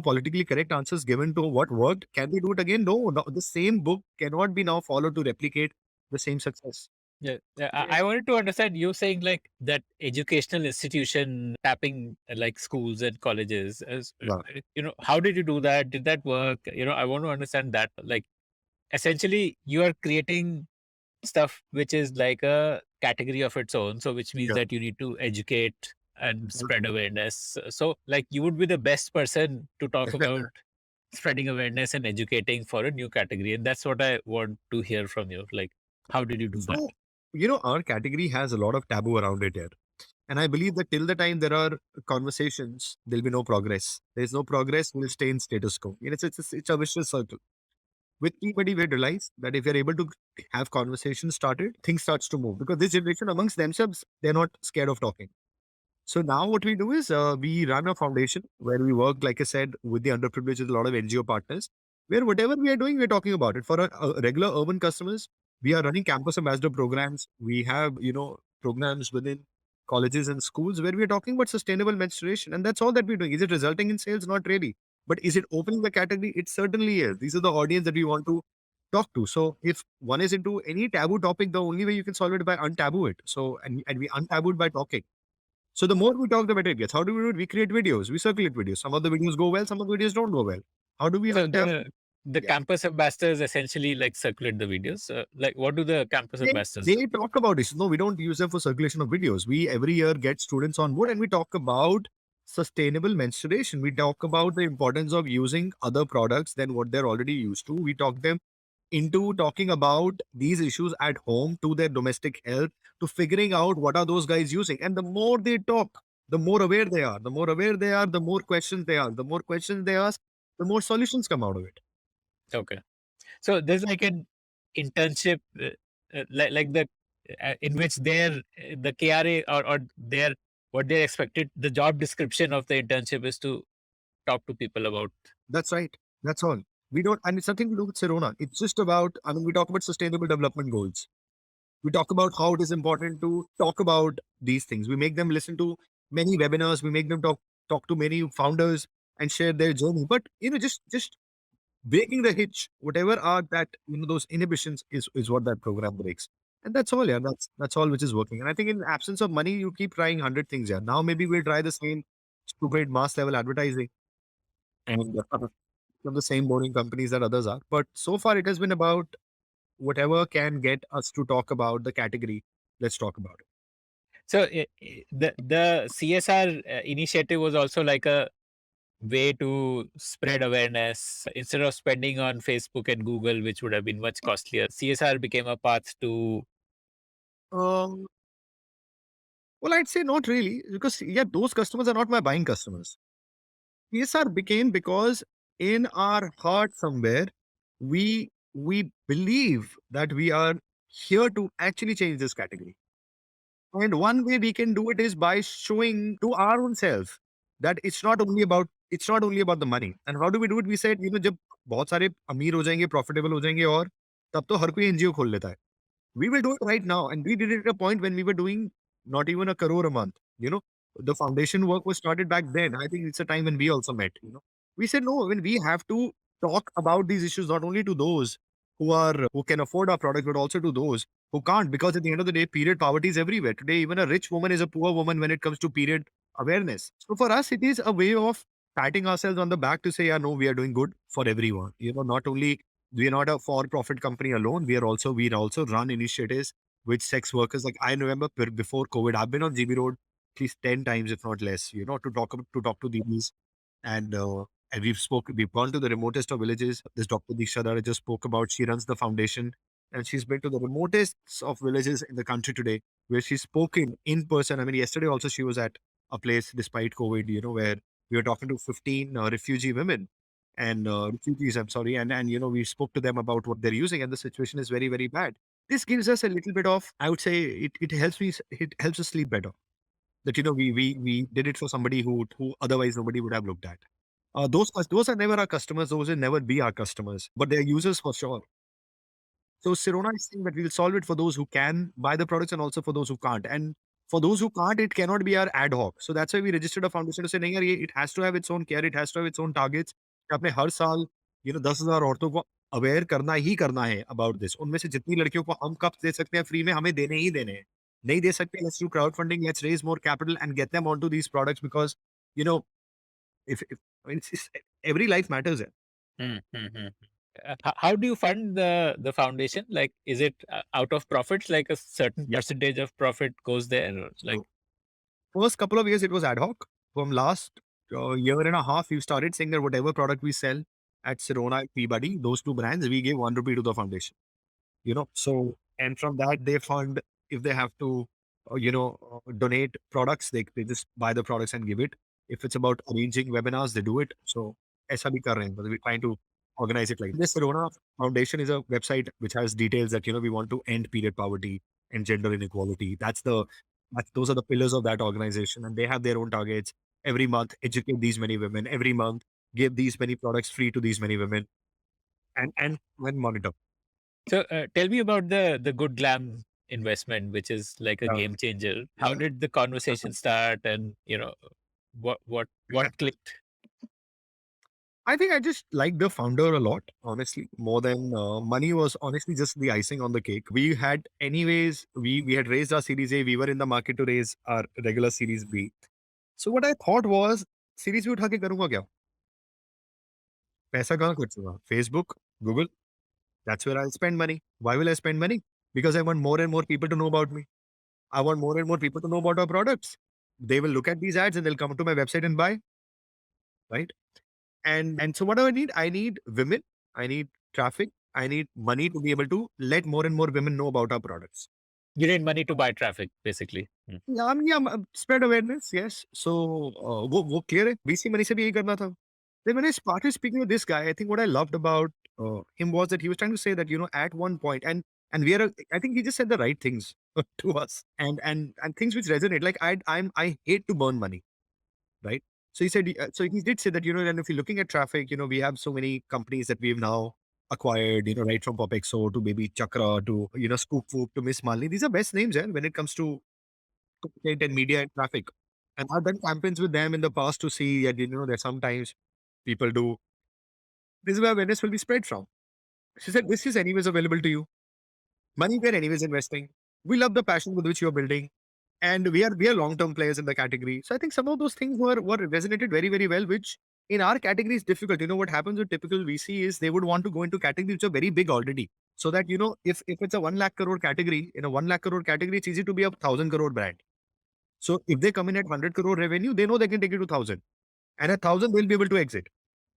politically correct answers given to what worked, can they do it again? No, the same book cannot be now followed to replicate the same success. Yeah, I wanted to understand you saying like that educational institution tapping like schools and colleges. How did you do that? Did that work? I want to understand that. Like, essentially, you are creating stuff which is like a category of its own. So, which means Yeah. that you need to educate and spread awareness. So, like, you would be the best person to talk about spreading awareness and educating for a new category. And that's what I want to hear from you. Like, how did you do that? Our category has a lot of taboo around it here. And I believe that till the time there are conversations, there'll be no progress. There's no progress, we'll stay in status quo. It's a vicious circle. With PeeBuddy, we realize that if you're able to have conversations started, things starts to move. Because this generation amongst themselves, they're not scared of talking. So now what we do is we run a foundation where we work, like I said, with the underprivileged with a lot of NGO partners, where whatever we are doing, we're talking about it. For our regular urban customers, we are running campus ambassador programs. We have, programs within colleges and schools where we are talking about sustainable menstruation. And that's all that we're doing. Is it resulting in sales? Not really. But is it opening the category? It certainly is. These are the audience that we want to talk to. So if one is into any taboo topic, the only way you can solve it by untaboo it. So, and we untabooed by talking. So the more we talk, the better it gets. How do we do it? We create videos. We circulate videos. Some of the videos go well. Some of the videos don't go well. How do we So untab? the Yeah. campus ambassadors essentially like circulate the videos. Like, what do the campus ambassadors They do? talk about this. No, we don't use them for circulation of videos. We every year get students on board and we talk about sustainable menstruation. We talk about the importance of using other products than what they're already used to. We talk them into talking about these issues at home to their domestic health, to figuring out what are those guys using. And the more they talk, the more aware they are. The more aware they are, the more questions they ask. The more questions they ask, the more solutions come out of it. Okay. So there's like an internship, like the in which the KRA or their what they're expected, the job description of the internship is to talk to people about. That's right. That's all. We don't, and it's nothing to do with Sirona. It's just about, we talk about sustainable development goals. We talk about how it is important to talk about these things. We make them listen to many webinars. We make them talk to many founders, and share their journey. But just breaking the hitch, whatever are that those inhibitions is what that program breaks. And that's all, yeah. That's all which is working. And I think in absence of money, you keep trying 100 things. Yeah. Now maybe we'll try the same stupid mass level advertising and from the same boring companies that others are. But so far, it has been about whatever can get us to talk about the category. Let's talk about it. So the CSR initiative was also like a way to spread awareness instead of spending on Facebook and Google, which would have been much costlier. CSR became a path to. Um, well, I'd say not really, because yeah, those customers are not my buying customers. PSR became because in our heart somewhere, we believe that we are here to actually change this category. And one way we can do it is by showing to our own self that it's not only about the money. And how do we do it? We said, जब बहुत सारे अमीर हो जाएंगे, profitable हो जाएंगे और तब तो हर कोई एनजीओ खोल लेता है. We will do it right now. And we did it at a point when we were doing not even a crore a month. The foundation work was started back then. I think it's a time when we also met. We said, no, when we have to talk about these issues, not only to those who can afford our product, but also to those who can't, because at the end of the day, period poverty is everywhere. Today, even a rich woman is a poor woman when it comes to period awareness. So for us, it is a way of patting ourselves on the back to say, yeah, no, we are doing good for everyone. Not only we are not a for-profit company alone. We also run initiatives with sex workers. Like I remember before COVID, I've been on GB Road at least 10 times, if not less. To talk to these, and we've gone to the remotest of villages. This Dr. Disha that I just spoke about, she runs the foundation, and she's been to the remotest of villages in the country today, where she's spoken in person. I mean, yesterday also she was at a place despite COVID, where we were talking to 15 refugee women and refugees, I'm sorry, and we spoke to them about what they're using, and the situation is very, very bad. This gives us a little bit of, I would say, it helps us sleep better. That we did it for somebody who otherwise nobody would have looked at. Those are never our customers. Those will never be our customers, but they're users for sure. So Sirona is saying that we will solve it for those who can buy the products and also for those who can't. And for those who can't, it cannot be our ad hoc. So that's why we registered a foundation to say, नहीं यार, it has to have its own care, it has to have its own targets. कि आपने हर साल 10,000 औरतों को aware करना ही करना है अबाउट दिस. उनमें से जितनी लड़कियों को हम कप दे सकते हैं फ्री में, हमें देने ही देने हैं. नहीं दे सकते, let's do crowdfunding, let's raise more capital and get them onto these products, because you know if I mean, every life matters. Hmm, hmm, hmm. How do you fund the foundation? Like, is it out of profits? Like a certain percentage of profit goes there? Or like, So first couple of years, it was ad hoc. From last year and a half, we started saying that whatever product we sell at Sirona, PeeBuddy, those two brands, we give 1 rupee to the foundation. So and from that they fund, if they have to, donate products, they just buy the products and give it. If it's about arranging webinars, they do it. So ऐसा भी कर रहे हैं, but we're trying to organize it like this. Sirona Foundation is a website which has details that we want to end period poverty and gender inequality. Those are the pillars of that organization, and they have their own targets. Every month, educate these many women. Every month, give these many products free to these many women, and when monitor. so tell me about the Good Glam investment, which is like a Yeah. game changer. How did the conversation start, and what clicked? I think I just like the founder a lot, honestly, more than money was honestly just the icing on the cake. We had, anyways, we had raised our Series A. We were in the market to raise our regular Series B. So what I thought was, Series B उठा के करूंगा क्या? पैसा कहाँ खर्च होगा? Facebook, Google. That's where I'll spend money. Why will I spend money? Because I want more and more people to know about me. I want more and more people to know about our products. They will look at these ads and they'll come to my website and buy, right? And so what do I need? I need women, I need traffic, I need money to be able to let more and more women know about our products. You need money to buy traffic, basically. Yeah, spread awareness, yes. So वो clear है. VC money से भी यही करना था. Then when I started speaking with this guy, I think what I loved about him was that he was trying to say that at one point, and I think he just said the right things to us, and things which resonate. Like I hate to burn money, right? So he said, so he did say that, and if you're looking at traffic, we have so many companies that we've now acquired, right from Popexo to Baby Chakra to, Scoop Food to Miss Malini. These are best names, when it comes to content and media and traffic. And I've done campaigns with them in the past to see that, that sometimes people do. This is where awareness will be spread from. She said, this is anyways available to you. Money we are anyways investing. We love the passion with which you're building. And we are long-term players in the category. So I think some of those things were resonated very, very well, which in our category is difficult. What happens with typical VC is they would want to go into categories which are very big already. So that, if it's a 1 lakh crore category, in a 1 lakh crore category, it's easy to be a 1,000 crore brand. So if they come in at 100 crore revenue, they know they can take it to 1,000. And at 1,000, they'll be able to exit.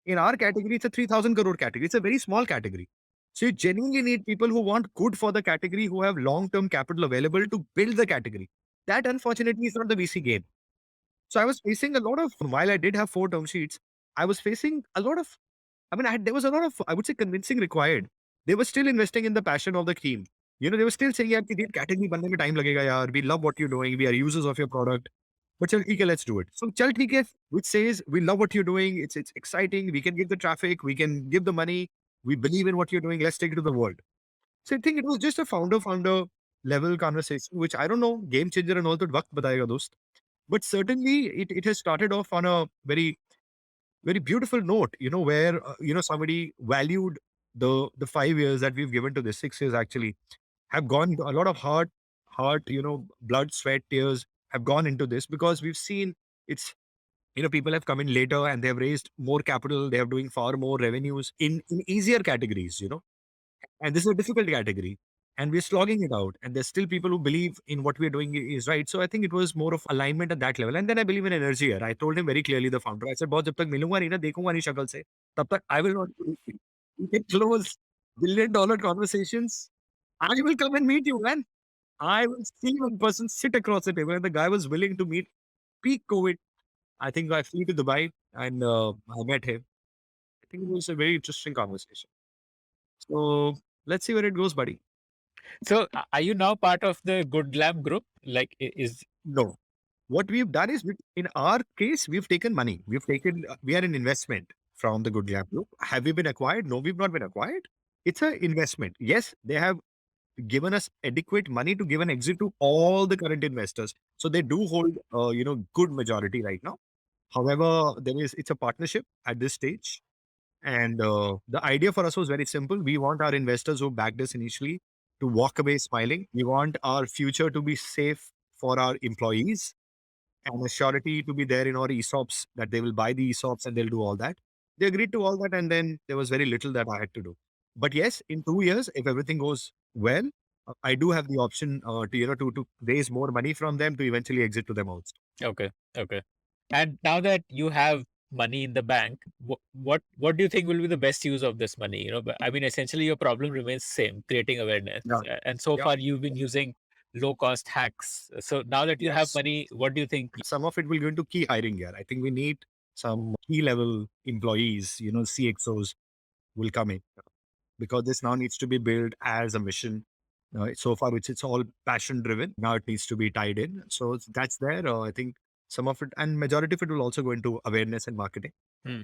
In our category, it's a 3,000 crore category. It's a very small category. So you genuinely need people who want good for the category, who have long-term capital available to build the category. That unfortunately is not the VC game. So I was facing a lot of, while I did have 4 term sheets, I was facing a lot of, there was a lot of, I would say, convincing required. They were still investing in the passion of the team. They were still saying, yaar, कि category बनने में time लगेगा yaar. We love what you're doing. We are users of your product. But chal, theek hai, let's do it. So chal, theek hai, which says we love what you're doing. It's exciting. We can give the traffic. We can give the money. We believe in what you're doing. Let's take it to the world. So I think it was just a founder level conversation, which I don't know, game changer and all that वक्त बताएगा दोस्त. But certainly it has started off on a very, very beautiful note, where, somebody valued the 5 years that we've given to this, 6 years actually, have gone a lot of heart, blood, sweat, tears have gone into this because we've seen it's, people have come in later and they have raised more capital. They are doing far more revenues in easier categories, and this is a difficult category. And we're slogging it out. And there's still people who believe in what we're doing is right. So I think it was more of alignment at that level. And then I believe in energy here. I told him very clearly, the founder, I said, "Boss, jab tak milunga nahi na, dekhunga nahi shakal se, tab tak I will not we can close $1 billion conversations. I will come and meet you, man. I will see one person sit across the table." And the guy was willing to meet peak COVID. I think I flew to Dubai and I met him. I think it was a very interesting conversation. So let's see where it goes, buddy. So are you now part of the Good Glam group? Like, is No. What we've done is, in our case, we've taken money. We are an investment from the Good Gap Group. Have we been acquired? No, we've not been acquired. It's an investment. Yes, they have given us adequate money to give an exit to all the current investors. So they do hold, good majority right now. However, it's a partnership at this stage. And the idea for us was very simple. We want our investors who backed us initially to walk away smiling. We want our future to be safe for our employees and a surety to be there in our ESOPs, that they will buy the ESOPs and they'll do all that. They agreed to all that, and then there was very little that I had to do. But yes, in 2 years, if everything goes well, I do have the option to raise more money from them to eventually exit to them also. okay, okay. And now that you have money in the bank, what do you think will be the best use of this money? But I mean, essentially, your problem remains same: creating awareness. Yeah. And so Yeah. far, you've been using low cost hacks. So now that you have Yes. money, what do you think? Some of it will go into key hiring here. I think we need some key level employees, CXOs will come in, because this now needs to be built as a mission. So far, which it's all passion driven. Now it needs to be tied in. So that's there. I think some of it, and majority of it will also go into awareness and marketing. Hmm.